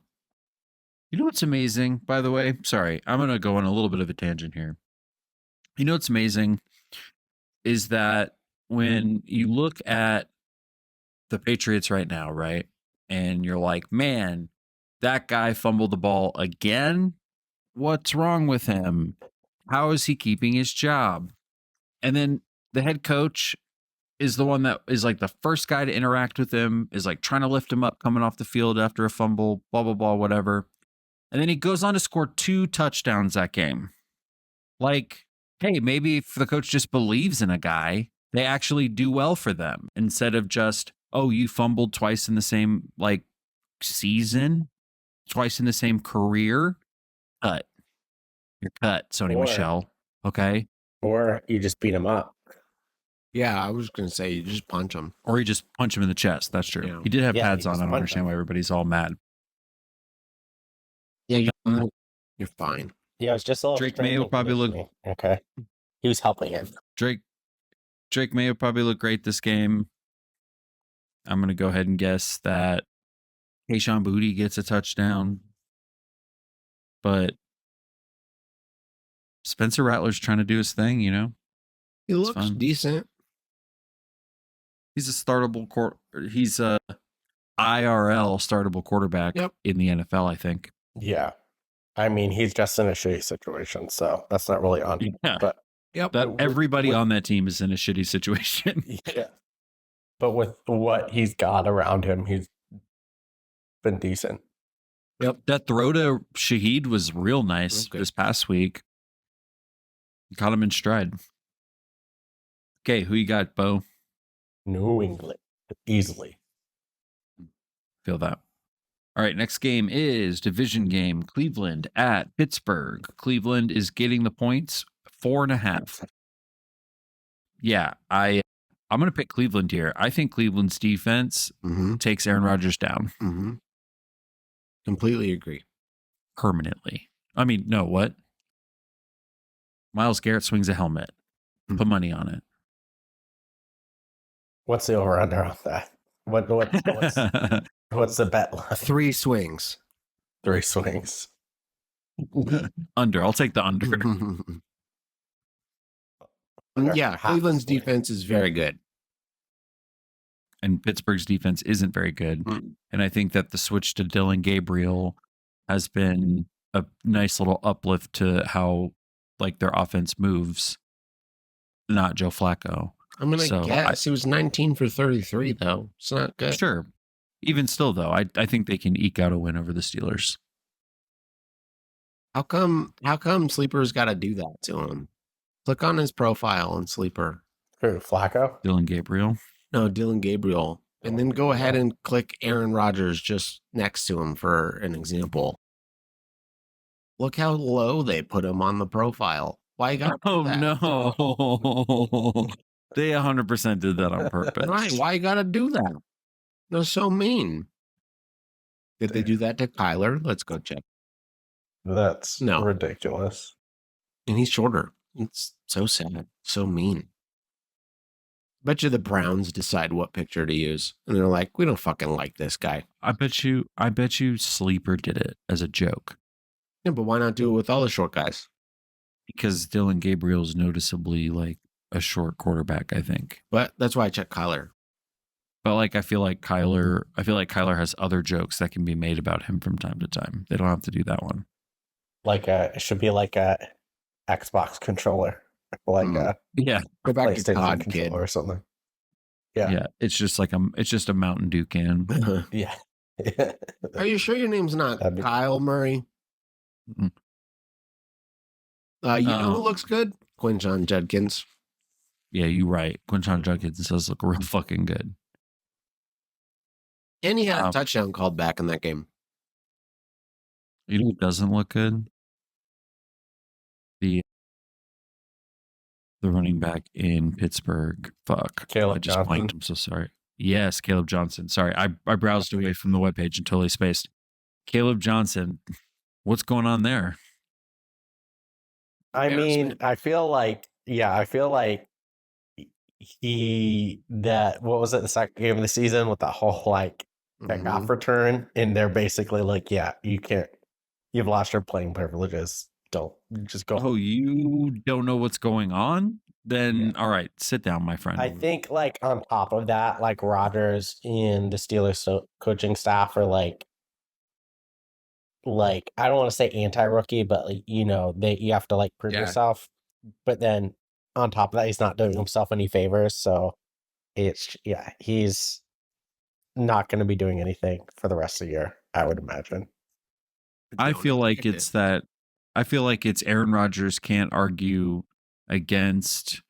You know what's amazing, by the way? Sorry, I'm going to go on a little bit of a tangent here. You know what's amazing is that when you look at the Patriots right now, right? And you're like, man, that guy fumbled the ball again. What's wrong with him? How is he keeping his job? And then the head coach is the one that is like the first guy to interact with him, is like trying to lift him up coming off the field after a fumble, blah, blah, blah, whatever. And then he goes on to score 2 touchdowns that game. Like, hey, maybe if the coach just believes in a guy, they actually do well for them instead of just, oh, you fumbled twice in the same like season, twice in the same career. Cut. You're cut, Sony Michel. Okay. Or you just beat him up. Yeah, I was going to say you just punch him. Or you just punch him in the chest. That's true. Yeah. He did have pads on. I don't understand why everybody's all mad. Yeah, you're fine. Yeah, it was just a little Drake May will probably look okay. He was helping him. Drake May will probably look great this game. I'm going to go ahead and guess that Kayshon Boutte gets a touchdown. But Spencer Rattler's trying to do his thing, you know? He looks decent. He's a he's a IRL startable quarterback in the NFL, I think. Yeah. I mean, he's just in a shitty situation, so that's not really on him. Yeah. But everybody on that team is in a shitty situation. Yeah. But with what he's got around him, he's been decent. Yep. That throw to Shaheed was real nice this past week. Caught him in stride. Okay, who you got, Bo? New England. Easily. Feel that. All right, next game is division game. Cleveland at Pittsburgh. Cleveland is getting the points, 4.5. Yeah, I'm going to pick Cleveland here. I think Cleveland's defense takes Aaron Rodgers down. Mm-hmm. Completely agree. Permanently. I mean, no, what? Myles Garrett swings a helmet. Put money on it. What's the over-under on that? What's the bet line? 3 swings. 3 swings. Under. I'll take the under. Yeah, Cleveland's defense is very good. And Pittsburgh's defense isn't very good. And I think that the switch to Dylan Gabriel has been a nice little uplift to how like their offense moves. Not Joe Flacco. I'm going to guess he was 19 for 33, though. It's not good. Sure. Even still, though, I think they can eke out a win over the Steelers. How come Sleeper's got to do that to him? Click on his profile on Sleeper. Who, Flacco? Dylan Gabriel? No, Dylan Gabriel. And then go ahead and click Aaron Rodgers just next to him for an example. Look how low they put him on the profile. Why you got? Oh no! They 100% did that on purpose. Right? Why you gotta do that? They're so mean. Did they do that to Kyler? Let's go check. That's ridiculous. And he's shorter. It's so sad. So mean. Bet you the Browns decide what picture to use. And they're like, we don't fucking like this guy. I bet you Sleeper did it as a joke. Yeah, but why not do it with all the short guys? Because Dylan Gabriel's noticeably like a short quarterback, I think. But that's why I checked Kyler. But like I feel like Kyler has other jokes that can be made about him from time to time. They don't have to do that one. Like it should be like a Xbox controller. Like a go back to Todd controller Kid or something. Yeah. It's just like a Mountain Dew can. Yeah. Are you sure your name's not Kyle Murray? Mm-hmm. You know who looks good? Quinshon Judkins. Yeah, you're right. Quinshon Judkins does look real fucking good. And he had a touchdown called back in that game. You know who doesn't look good? The running back in Pittsburgh. Fuck. Caleb I just Johnson. blanked. I'm so sorry. Yes, Caleb Johnson. Sorry. I browsed away from the webpage and totally spaced. Caleb Johnson. What's going on there? I mean, I feel like what was it, the second game of the season with the whole like kickoff return, and they're basically like, yeah, you've lost your playing privileges. Don't just go. Oh, you don't know what's going on? Then all right, sit down, my friend. I think like on top of that, like Rodgers and the Steelers coaching staff are like I don't want to say anti-rookie, but like, you have to like prove yourself. But then on top of that, he's not doing himself any favors. So he's not going to be doing anything for the rest of the year, I would imagine. I feel like it's Aaron Rodgers can't argue against,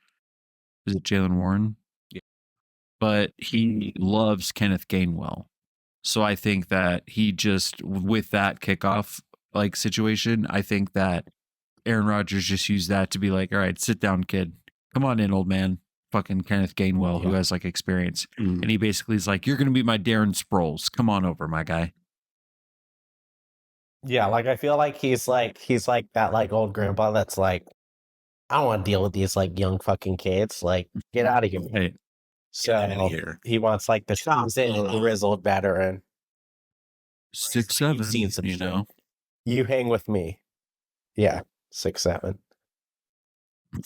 is it Jaylen Warren? Yeah. But he loves Kenneth Gainwell. So I think that he just, with that kickoff like situation, I think that Aaron Rodgers just used that to be like, all right, sit down, kid. Come on in, old man. Fucking Kenneth Gainwell, who has like experience. And he basically is like, you're going to be my Darren Sproles. Come on over, my guy. Yeah, like I feel like he's like that like old grandpa that's like, I don't want to deal with these like young fucking kids. Like, get out of here. Hey. So he wants like the seasoned, grizzled veteran. 6'7", you know. You hang with me. Yeah, 6'7".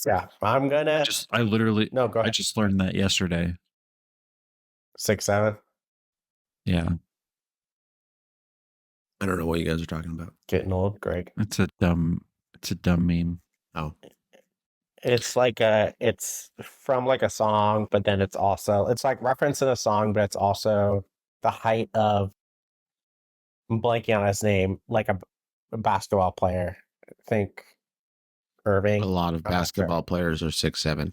Yeah, I'm gonna. I just learned that yesterday. 6'7". Yeah. I don't know what you guys are talking about. Getting old, Greg. It's a dumb meme. Oh. It's like it's from like a song, but then it's like referencing a song, but it's also the height of, I'm blanking on his name, like a basketball player. I think Irving. A lot of basketball players are 6'7".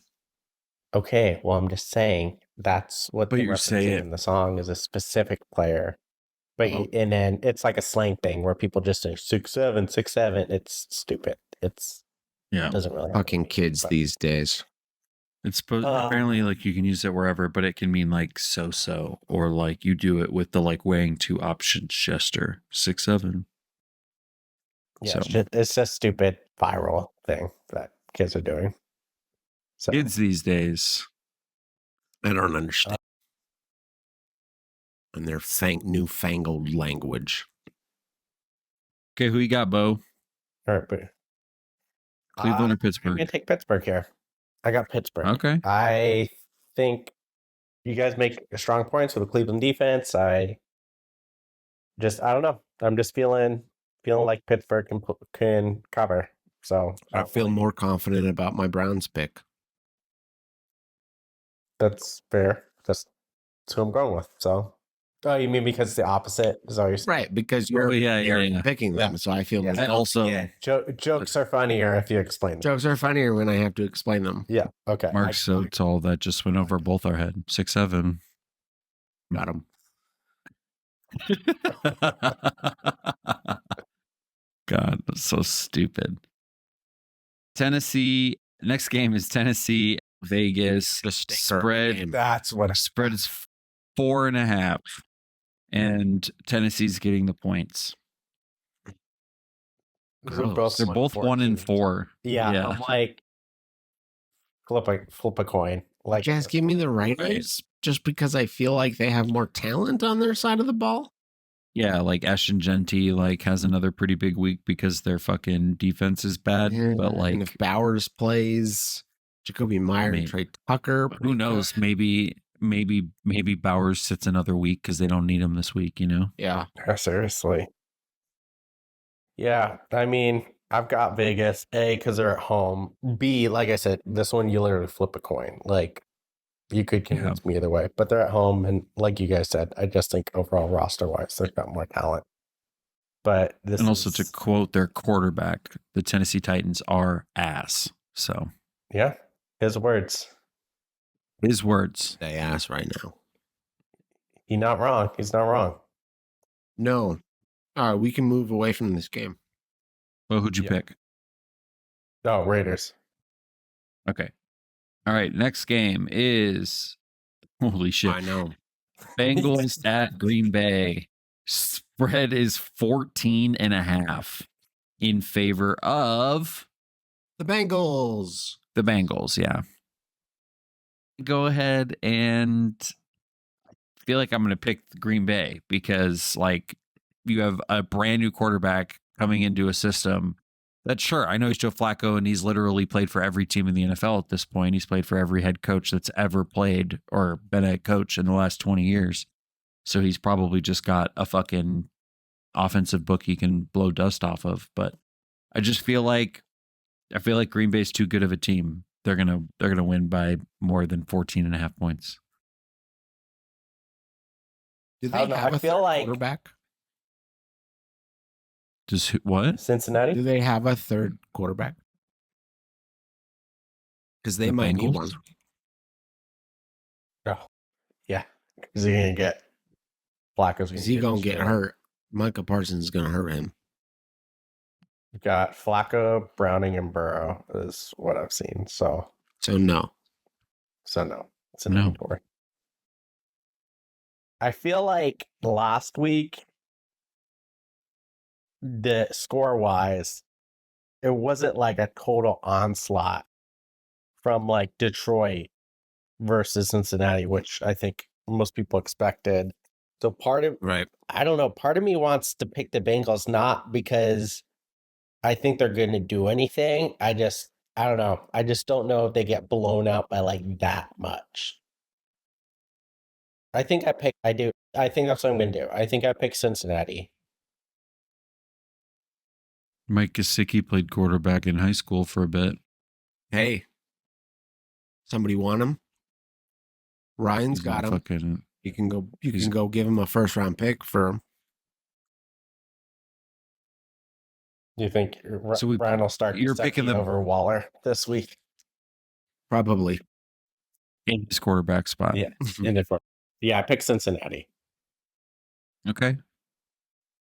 Okay, well, I'm just saying that's what you're saying in the song is a specific player. But and then it's like a slang thing where people just say 6'7", 6'7". It's stupid. It doesn't really fucking kids these days. It's apparently like you can use it wherever, but it can mean like so or like you do it with the like weighing two options gesture. 6'7". Yeah, it's just stupid viral thing that kids are doing. So. Kids these days, I don't understand. And their newfangled language. Okay, who you got, Bo? All right, but Cleveland or Pittsburgh? I'm gonna take Pittsburgh here. I got Pittsburgh. Okay. I think you guys make strong points for the Cleveland defense. I don't know. I'm just feeling like Pittsburgh can cover. So I feel more confident about my Browns pick. That's fair. That's who I'm going with. So, oh, you mean because it's the opposite? Is that what you're saying? Right, because you're picking them. So I feel jokes are funnier if you explain them. Jokes are funnier when I have to explain them. Yeah. Okay. Mark Sotel, that just went over both our head. 6'7". Got him. God, that's so stupid. Tennessee. Next game is Tennessee, Vegas. The Spread. game. That's what Spread is 4.5, and Tennessee's getting the points. They're both, They're both 1 and 4. Yeah, I'm like flip a coin. Like, you guys give me the Raiders just because I feel like they have more talent on their side of the ball. Yeah, like Ashton Genty has another pretty big week because their fucking defense is bad. Yeah, but and if Bowers plays, Jacoby Meyer, Trey Tucker, who knows? Maybe Bowers sits another week because they don't need him this week. Yeah, seriously. Yeah, I mean, I've got Vegas, A, because they're at home. B, like I said, this one you literally flip a coin. Like, you could convince me either way, but they're at home, and like you guys said, I just think overall roster-wise, they've got more talent. But this, and also to quote their quarterback, the Tennessee Titans are ass. So yeah, his words. They ass right now. He's not wrong. He's not wrong. No. All right, we can move away from this game. Well, who'd you pick? Oh, Raiders. Okay. All right. Next game is holy shit. I know. Bengals at Green Bay. Spread is 14.5 in favor of the Bengals. The Bengals, yeah. Go ahead and feel like I'm going to pick Green Bay because you have a brand new quarterback coming into a system that, sure, I know he's Joe Flacco and he's literally played for every team in the NFL at this point. He's played for every head coach that's ever played or been a coach in the last 20 years. So he's probably just got a fucking offensive book he can blow dust off of. But I just feel like Green Bay's too good of a team. They're gonna win by more than 14.5 points. Do they have a third quarterback? What? Cincinnati? Do they have a third quarterback? Because they might need one. Oh, yeah. Is he gonna get Flacco's? Is he gonna get hurt? Micah Parsons is gonna hurt him. We've got Flacco, Browning, and Burrow is what I've seen. So no. It's an indoor. I feel like last week, the score-wise, it wasn't like a total onslaught from like Detroit versus Cincinnati, which I think most people expected. So I don't know, part of me wants to pick the Bengals, not because I think they're going to do anything. I don't know. I just don't know if they get blown out by like that much. I think that's what I'm going to do. I think I pick Cincinnati. Mike Gesicki played quarterback in high school for a bit. Hey, somebody want him? Ryan's got him. You can go give him a first round pick for him. Do you think Ryan will start? You're picking them over Waller this week, probably in his quarterback spot. Yeah, I picked Cincinnati. Okay.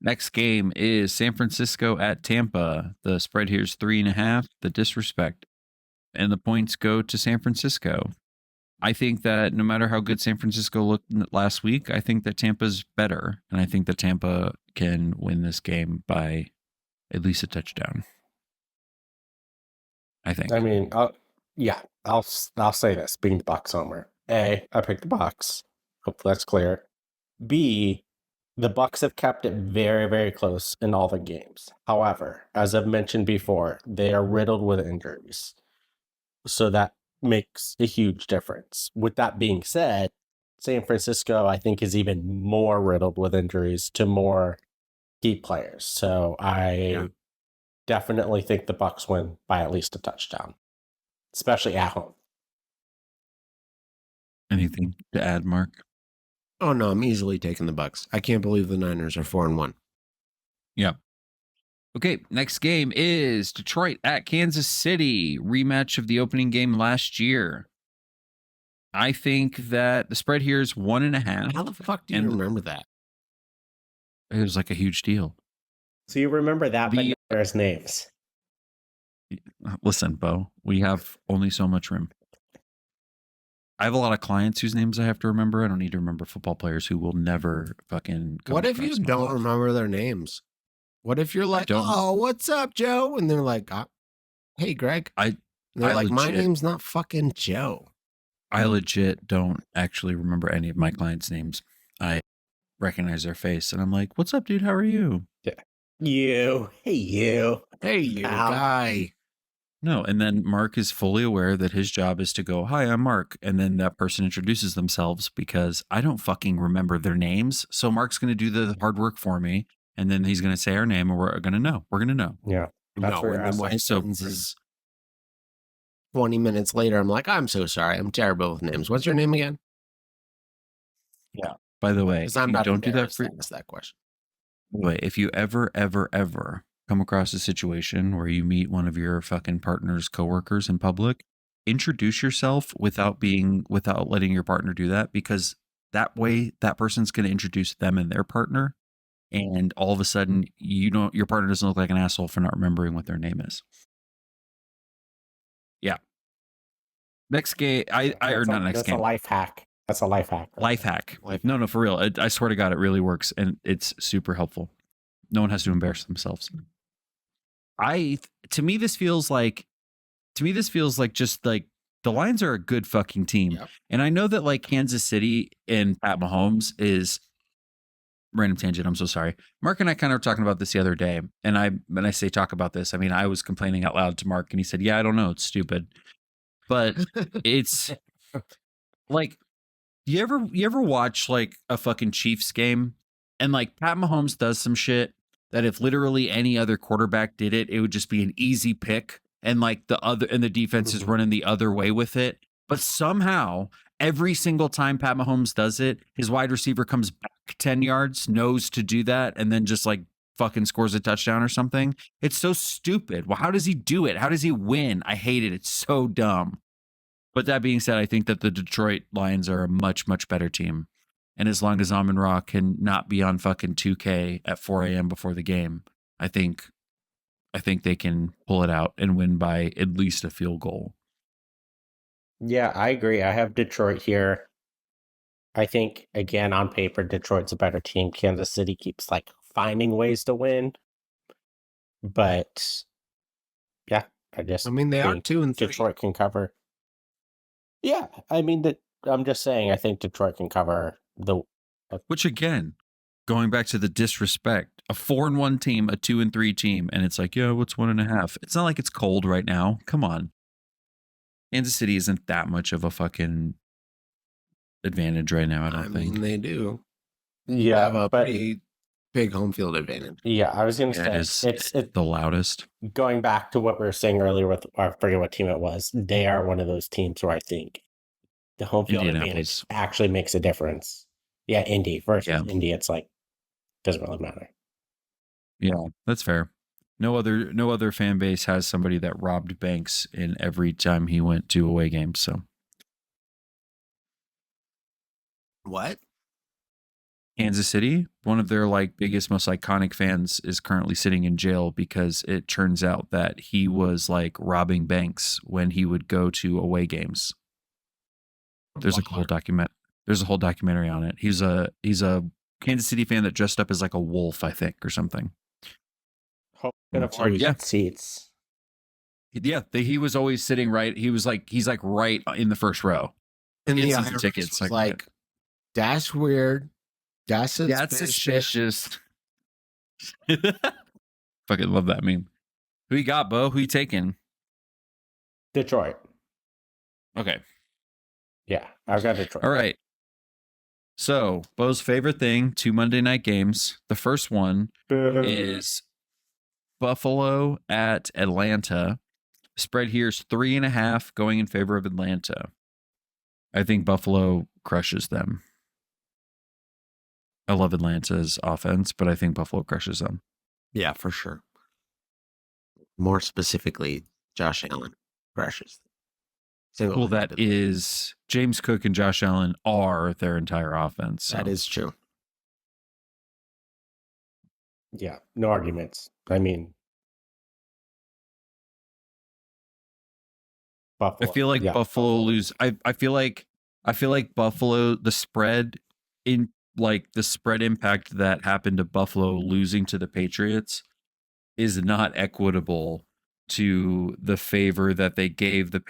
Next game is San Francisco at Tampa. The spread here is 3.5. The disrespect, and the points go to San Francisco. I think that no matter how good San Francisco looked last week, I think that Tampa's better, and I think that Tampa can win this game by at least a touchdown. I think. I mean, I'll say this: being the Bucs homer, A, I picked the Bucs. Hopefully that's clear. B, the Bucs have kept it very, very close in all the games. However, as I've mentioned before, they are riddled with injuries, so that makes a huge difference. With that being said, San Francisco, I think, is even more riddled with injuries to more key players. So I definitely think the Bucs win by at least a touchdown, especially at home. Anything to add, Mark? Oh no, I'm easily taking the Bucs. I can't believe the Niners are 4-1. Yeah. Okay, next game is Detroit at Kansas City, rematch of the opening game last year. I think that the spread here is 1.5. How the fuck do you remember that? It was like a huge deal. So you remember that, but there's names. Listen, Bo, we have only so much room. I have a lot of clients whose names I have to remember. I don't need to remember football players who will never fucking come What if you don't remember their names? What if you're like, oh, what's up, Joe? And they're like, hey, Greg. And they're like, my name's not fucking Joe. I legit don't actually remember any of my clients' names. I recognize their face and I'm like, what's up, dude? How are you? Yeah. You. Hey, you. Hey, you guy. No, and then Mark is fully aware that his job is to go, hi, I'm Mark. And then that person introduces themselves because I don't fucking remember their names. So Mark's going to do the hard work for me. And then he's going to say our name and we're going to know. We're going to know. Yeah. That's where my sentence is 20 minutes later. I'm like, I'm so sorry. I'm terrible with names. What's your name again? Yeah. By the way, I'm not don't do that for that question. Wait, if you ever come across a situation where you meet one of your fucking partner's coworkers in public, introduce yourself without letting your partner do that, because that way that person's going to introduce them and their partner, and all of a sudden your partner doesn't look like an asshole for not remembering what their name is. Yeah. Next game, not next game. That's a life hack. That's a life hack. Life hack. No, for real. I swear to God, it really works, and it's super helpful. No one has to embarrass themselves. To me, this feels like just like the Lions are a good fucking team. Yep. And I know that like Kansas City and Pat Mahomes is random tangent. I'm so sorry. Mark and I kind of were talking about this the other day. And when I say talk about this, I mean, I was complaining out loud to Mark and he said, yeah, I don't know. It's stupid. But it's like, you ever watch like a fucking Chiefs game and like Pat Mahomes does some shit that if literally any other quarterback did it, it would just be an easy pick. And like the defense is running the other way with it. But somehow every single time Pat Mahomes does it, his wide receiver comes back 10 yards, knows to do that, and then just like fucking scores a touchdown or something. It's so stupid. Well, how does he do it? How does he win? I hate it. It's so dumb. But that being said, I think that the Detroit Lions are a much, much better team. And as long as Amon-Ra can not be on fucking 2K at 4 a.m. before the game, I think they can pull it out and win by at least a field goal. Yeah, I agree. I have Detroit here. I think, again, on paper, Detroit's a better team. Kansas City keeps like finding ways to win. But yeah, I mean, they are 2-3. Detroit can cover. Yeah, I mean, I'm just saying, I think Detroit can cover which again, going back to the disrespect, a 4-1 team, a 2-3 team, and it's like, yeah, what's 1.5? It's not like it's cold right now. Come on. Kansas City isn't that much of a fucking advantage right now, I don't think. Mean, they do. Yeah, they have a pretty big home field advantage. Yeah, I was going to say, it's the loudest. Going back to what we were saying earlier with, I forget what team it was, they are one of those teams where I think the home field advantage actually makes a difference. Yeah, Indy versus Indy, it's like, doesn't really matter. Yeah, that's fair. No other fan base has somebody that robbed banks in every time he went to away games. So, what? Kansas City, one of their like biggest, most iconic fans, is currently sitting in jail because it turns out that he was like robbing banks when he would go to away games. There's a whole documentary on it. He's a Kansas City fan that dressed up as like a wolf, I think, or something. Seats. Yeah, he was always sitting right. He's like right in the first row. And the tickets like that's weird. That's suspicious. Fucking love that meme. Who you got, Bo? Who you taking? Detroit. Okay. Yeah, I've got Detroit. All right. So, Bo's favorite thing, 2 Monday night games. The first one is Buffalo at Atlanta. Spread here is 3.5 going in favor of Atlanta. I think Buffalo crushes them. I love Atlanta's offense, but I think Buffalo crushes them. Yeah, for sure. More specifically, Josh Allen crushes them. Well, that is James Cook and Josh Allen are their entire offense. So. That is true. Yeah, no arguments. I mean, Buffalo. I feel like Buffalo lose. I feel like Buffalo, the spread in like the spread impact that happened to Buffalo losing to the Patriots is not equitable to the favor that they gave the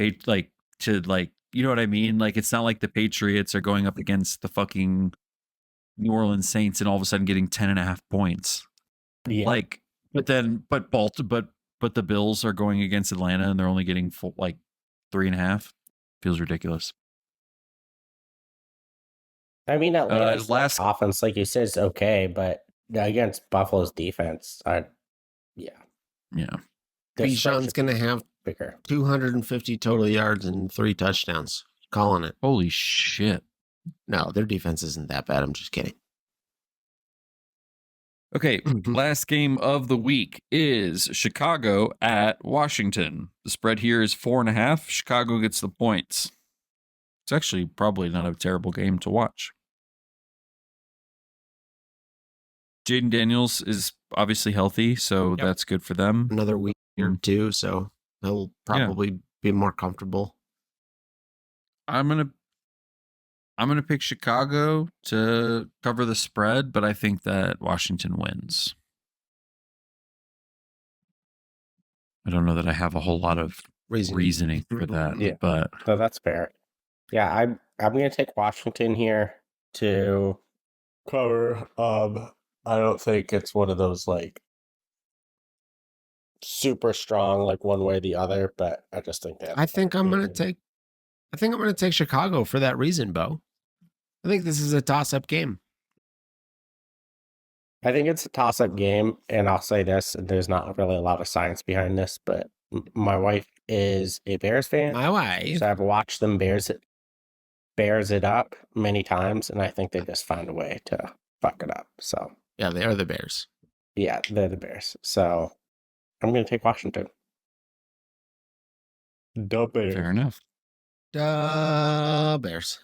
you know what I mean? Like, it's not like the Patriots are going up against the fucking New Orleans Saints and all of a sudden getting 10.5 points. Yeah. Like, but the Bills are going against Atlanta and they're only getting 3.5. Feels ridiculous. I mean, Atlanta's last offense, like you said, is okay, but against Buffalo's defense, yeah. Bijan's going to have 250 total yards and 3 touchdowns. Calling it. Holy shit. No, their defense isn't that bad. I'm just kidding. Okay, last game of the week is Chicago at Washington. The spread here is 4.5. Chicago gets the points. It's actually probably not a terrible game to watch. Jaden Daniels is obviously healthy, so that's good for them. Another week or two, so he'll probably be more comfortable. I'm gonna pick Chicago to cover the spread, but I think that Washington wins. I don't know that I have a whole lot of reasoning for that, but so that's fair. Yeah, I'm gonna take Washington here to cover. I don't think it's one of those like super strong, like one way or the other, but I just think that I think I'm gonna take Chicago for that reason, Bo. I think this is a toss-up game. I think it's a toss-up game, and I'll say this: there's not really a lot of science behind this, but my wife is a Bears fan. My wife. So I've watched them Bears it up many times, and I think they just find a way to fuck it up. So yeah, they are the Bears. Yeah, they're the Bears. So I'm going to take Washington. Duh, Bears. Fair enough. Duh, Bears.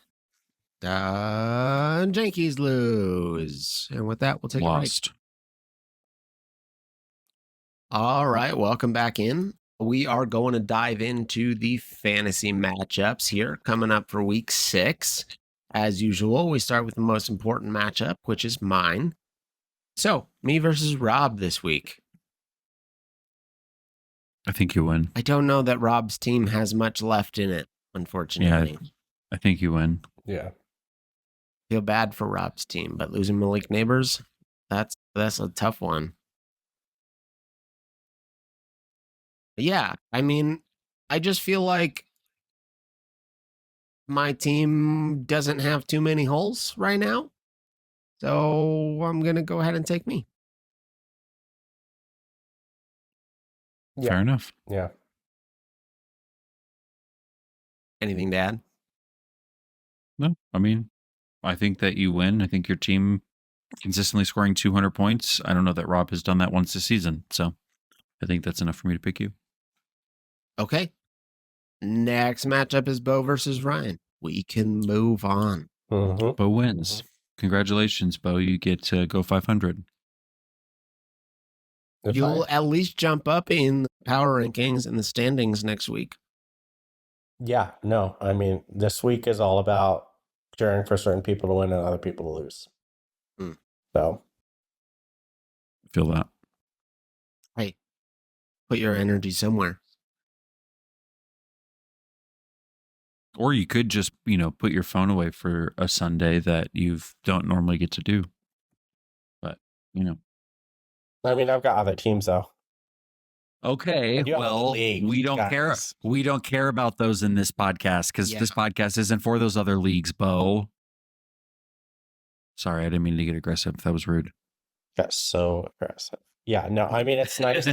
Yankees lose. And with that, we'll take a break. All right, welcome back in. We are going to dive into the fantasy matchups here coming up for week 6. As usual, we start with the most important matchup, which is mine. So, me versus Rob this week. I think you win. I don't know that Rob's team has much left in it, unfortunately. Yeah, I think you win. Yeah. Feel bad for Rob's team, but losing Malik Neighbors, that's a tough one. Yeah, I mean, I just feel like my team doesn't have too many holes right now. So I'm going to go ahead and take me. Yeah. Fair enough. Yeah. Anything to add? No, I mean, I think that you win. I think your team consistently scoring 200 points. I don't know that Rob has done that once this season. So I think that's enough for me to pick you. Okay. Next matchup is Bo versus Ryan. We can move on. Bo wins. Congratulations, Bo. You get to go 500. You'll at least jump up in the power rankings and the standings next week. Yeah, no. I mean, this week is all about cheering for certain people to win and other people to lose. So. Feel that. Hey, put your energy somewhere. Or you could just, put your phone away for a Sunday that you don't normally get to do. But, I mean, I've got other teams though. Okay, well, we don't care. We don't care about those in this podcast because this podcast isn't for those other leagues, Bo. Sorry, I didn't mean to get aggressive. That was rude. That's so aggressive. Yeah, no, I mean, it's nice.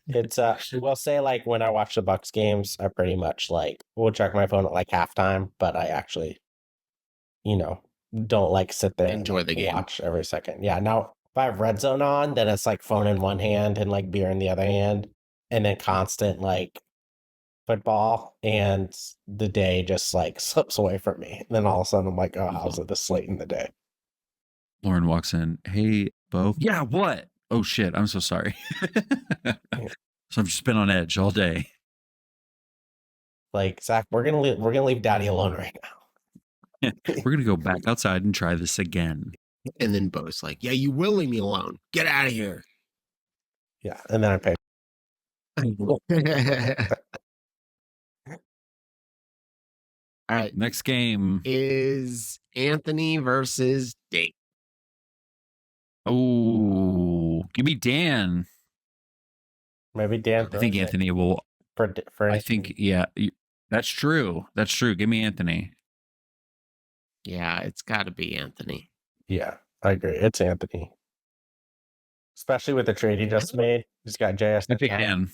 It's we'll say like when I watch the Bucks games, I pretty much we'll check my phone at like halftime, but I actually, don't like sit there enjoy and the game, watch every second. Yeah, now if I have Red Zone on, then it's like phone in one hand and like beer in the other hand, and then constant football, and the day just slips away from me. And then all of a sudden I'm like, oh, how's it this late in the day? Lauren walks in. Hey, Bo. Yeah, what? Oh, shit. I'm so sorry. So I've just been on edge all day. Like, Zach, we're gonna leave Daddy alone right now. We're gonna go back outside and try this again. And then Bo's like, "Yeah, you will leave me alone. Get out of here." Yeah, and then I pay. All right. Next game is Anthony versus Dave. Oh, give me Dan. Maybe Dan. I think Anthony will. For I think, yeah, that's true. That's true. Give me Anthony. Yeah, it's got to be Anthony. Yeah, I agree. It's Anthony. Especially with the trade he just made. He's got JS. I think Dan.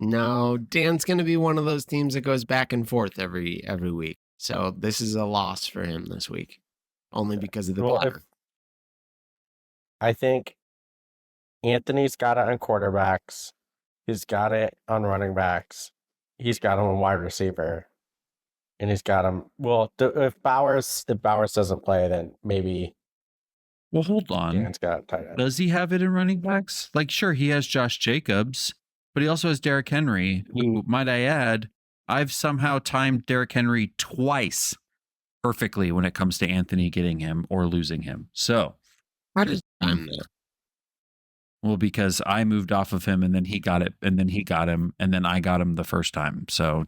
No, Dan's going to be one of those teams that goes back and forth every week. So this is a loss for him this week, only because of the player. I think Anthony's got it on quarterbacks. He's got it on running backs. He's got him on wide receiver. And he's got him. Well, if Bowers doesn't play, then maybe. Well, hold on. Dan's got tight end. Does he have it in running backs? Like, sure, he has Josh Jacobs, but he also has Derrick Henry, who, might I add, I've somehow timed Derrick Henry twice perfectly when it comes to Anthony getting him or losing him. So, how does time that? Well, because I moved off of him and then he got it, and then he got him, and then I got him the first time. So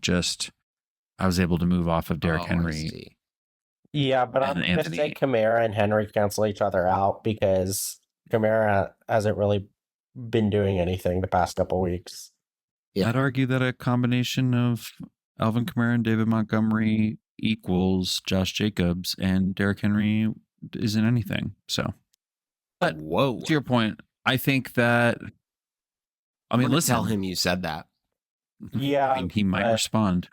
I was able to move off of Derrick Henry. Yeah, but I'm going to say Kamara and Henry cancel each other out because Kamara hasn't really been doing anything the past couple weeks. Yeah. I'd argue that a combination of Alvin Kamara and David Montgomery equals Josh Jacobs, and Derrick Henry isn't anything. So, but to your point, I think that, I mean, listen, tell him you said that. Yeah. I mean, he might respond.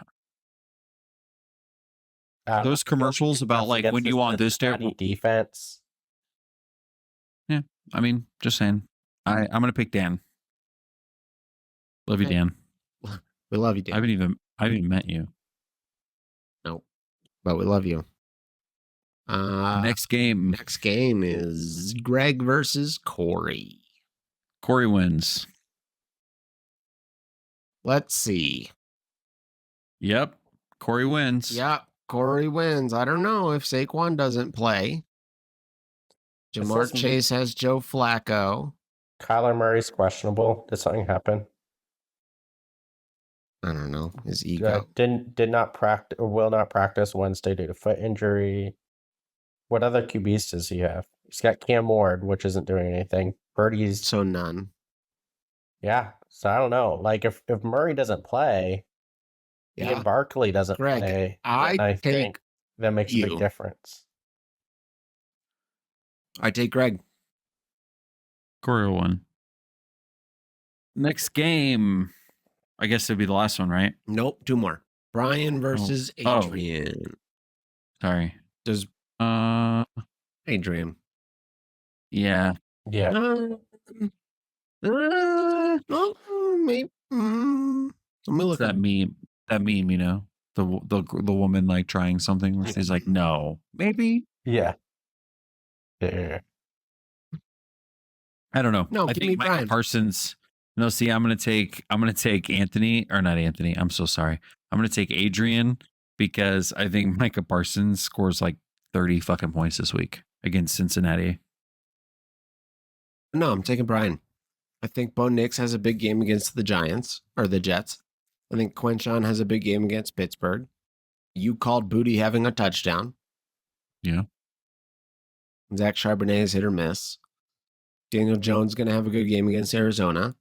Those commercials about like when you want this defense. Yeah, I mean, just saying. I'm gonna pick Dan. Love you, Dan. We love you, Dan. I haven't even met you. Nope, but we love you. Next game is Greg versus Corey. Corey wins. Let's see. Yep, Corey wins. Yep, Corey wins. I don't know if Saquon doesn't play. Jamar Chase has Joe Flacco. Kyler Murray's questionable. Did something happen? I don't know. His ego. Did not practice or will not practice Wednesday due to foot injury. What other QBs does he have? He's got Cam Ward, which isn't doing anything. Birdie's so none. Yeah, so I don't know. Like if Murray doesn't play, Ian Barkley doesn't play. I think that makes a big difference. I take Greg. Corey won. Next game, I guess it'd be the last one, right? Nope, two more. Brian versus Adrian. Sorry. Does Adrian? Yeah. Maybe. What's that meme? That meme, you know, the woman like trying something. She's like, no, maybe. Yeah. I don't know. No, I think Micah Parsons. No, see, I'm gonna take Anthony, or not Anthony. I'm so sorry. I'm gonna take Adrian because I think Micah Parsons scores like 30 fucking points this week against Cincinnati. No, I'm taking Brian. I think Bo Nix has a big game against the Giants or the Jets. I think Quenchon has a big game against Pittsburgh. You called Booty having a touchdown. Yeah. Zach Charbonnet is hit or miss. Daniel Jones going to have a good game against Arizona.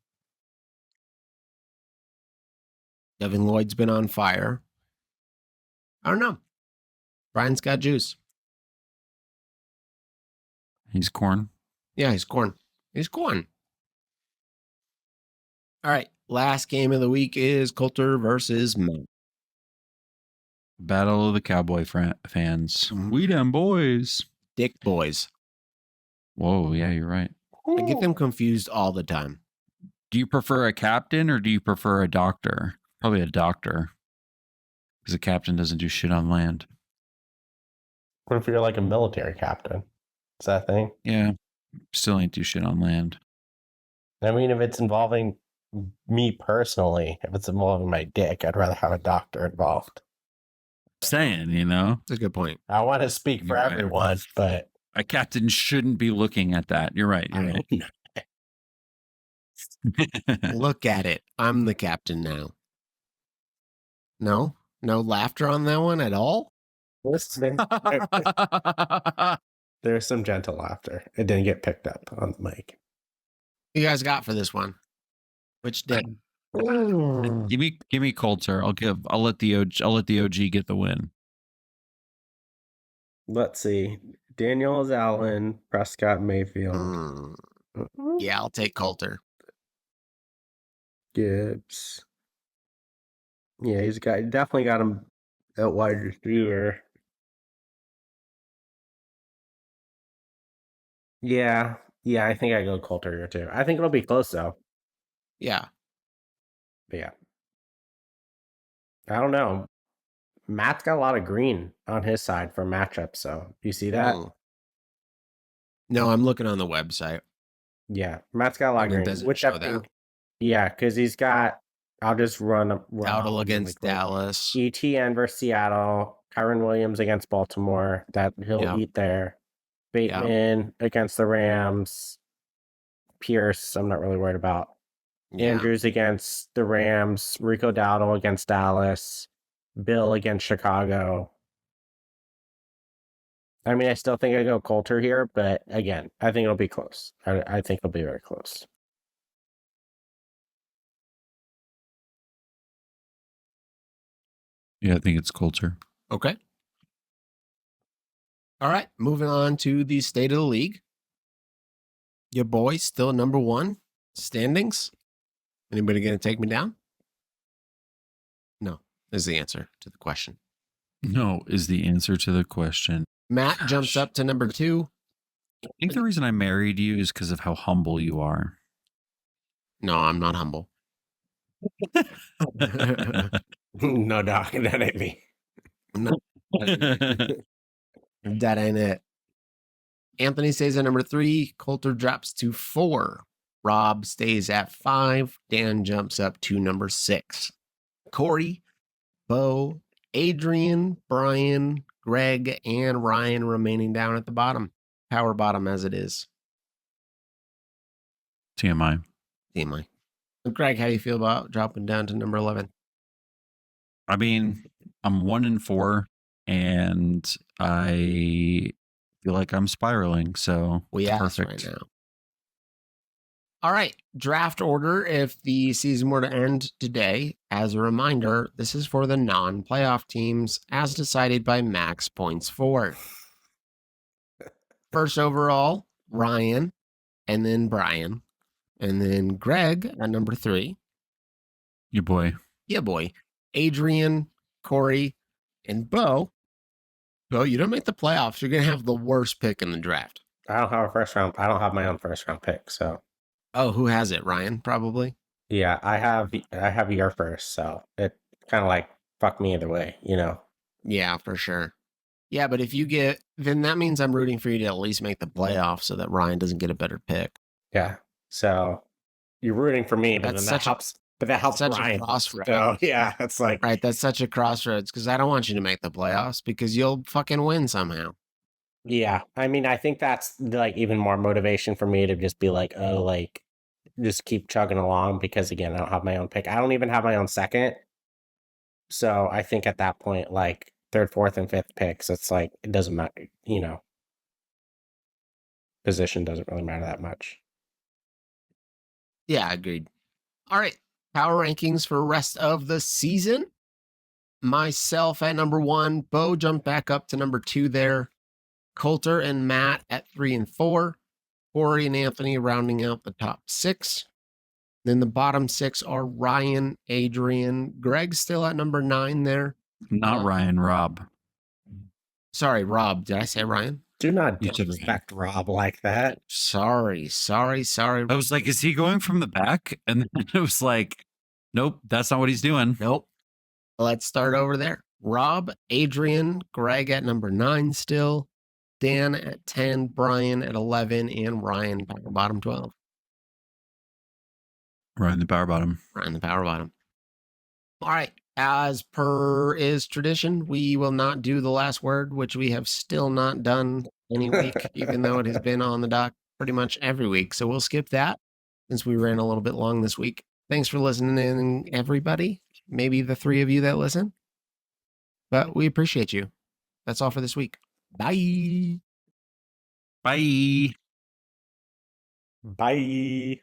Devin Lloyd's been on fire. I don't know. Brian's got juice. He's corn. Yeah, he's corn. He's corn. All right. Last game of the week is Coulter versus Matt. Battle of the Cowboy fans. We them boys. Dick boys. Whoa, yeah, you're right. I get them confused all the time. Do you prefer a captain or do you prefer a doctor? Probably a doctor. Because a captain doesn't do shit on land. What if you're like a military captain? Is that a thing? Yeah. Still ain't do shit on land. I mean, if it's involving me personally, if it's involving my dick, I'd rather have a doctor involved. Saying, you know, That's a good point. I want to speak for everyone, but a captain shouldn't be looking at that. You're right. You're right. Look at it. I'm the captain now. No laughter on that one at all. There's some gentle laughter. It didn't get picked up on the mic. You guys got for this one? Which did? Give me Coulter. I'll let the OG get the win. Let's see. Daniels, Allen, Prescott, Mayfield. Yeah, I'll take Coulter. Gibbs. Yeah, definitely got him at wide receiver. Yeah, I think I go Coulter here too. I think it'll be close though. Yeah. But yeah. I don't know. Matt's got a lot of green on his side for matchups, so you see that? No, I'm looking on the website. Yeah, Matt's got a lot of green. Which I think, yeah, because he's got. I'll just run Dowdle against Dallas, ETN versus Seattle, Kyron Williams against Baltimore. That he'll eat there. Bateman against the Rams. Pierce, I'm not really worried about. Andrews against the Rams. Rico Dowdle against Dallas. Bill against Chicago. I mean, I still think I go Coulter here, but again, I think it'll be close. I think it'll be very close. Yeah, I think it's Coulter. Okay. All right, moving on to the state of the league. Your boy still number one standings. Anybody going to take me down? No, is the answer to the question. No, is the answer to the question. Matt jumps up to number 2. I think the reason I married you is because of how humble you are. No, I'm not humble. No, Doc, that ain't me. That ain't it. Anthony stays at number 3. Coulter drops to 4. Rob stays at 5. Dan jumps up to number 6. Corey, Bo, Adrian, Brian, Greg, and Ryan remaining down at the bottom. Power bottom as it is. TMI. Greg, how do you feel about dropping down to number 11? I mean, I'm 1-4, and I feel like I'm spiraling. So we asked right now. All right, draft order. If the season were to end today, as a reminder, this is for the non-playoff teams, as decided by Max Points 4. First overall, Ryan, and then Brian, and then Greg at number 3. Your boy. Yeah, boy. Adrian, Corey, and Bo. Bo, you don't make the playoffs. You're going to have the worst pick in the draft. I don't have a first round. I don't have my own first round pick, so. Oh, who has it? Ryan, probably? Yeah, I have your first, so it kind of like fuck me either way, you know? Yeah, for sure. Yeah, but if you get, then that means I'm rooting for you to at least make the playoffs so that Ryan doesn't get a better pick. Yeah, so you're rooting for me, but that helps Ryan. So, yeah, it's like. Right, that's such a crossroads because I don't want you to make the playoffs because you'll fucking win somehow. Yeah, I mean, I think that's like even more motivation for me to just be like, oh, like, just keep chugging along because, again, I don't have my own pick. I don't even have my own second. So I think at that point, like, 3rd, 4th, and 5th picks, it's like, it doesn't matter, you know. Position doesn't really matter that much. Yeah, agreed. All right, power rankings for rest of the season. Myself at number 1. Bo jumped back up to number 2 there. Coulter and Matt at 3 and 4. Corey and Anthony rounding out the top 6. Then the bottom 6 are Ryan, Adrian, Greg still at number 9 there. Not Ryan, Rob. Sorry, Rob. Did I say Ryan? Do not disrespect Rob like that. Sorry. I was like, is he going from the back? And then it was like, nope, that's not what he's doing. Nope. Let's start over there. Rob, Adrian, Greg at number 9 still. Dan at 10, Brian at 11, and Ryan at the bottom 12. Riding the power bottom. Riding the power bottom. All right. As per is tradition, we will not do the last word, which we have still not done any week, even though it has been on the dock pretty much every week. So we'll skip that since we ran a little bit long this week. Thanks for listening in, everybody. Maybe the 3 of you that listen. But we appreciate you. That's all for this week. Bye. Bye. Bye.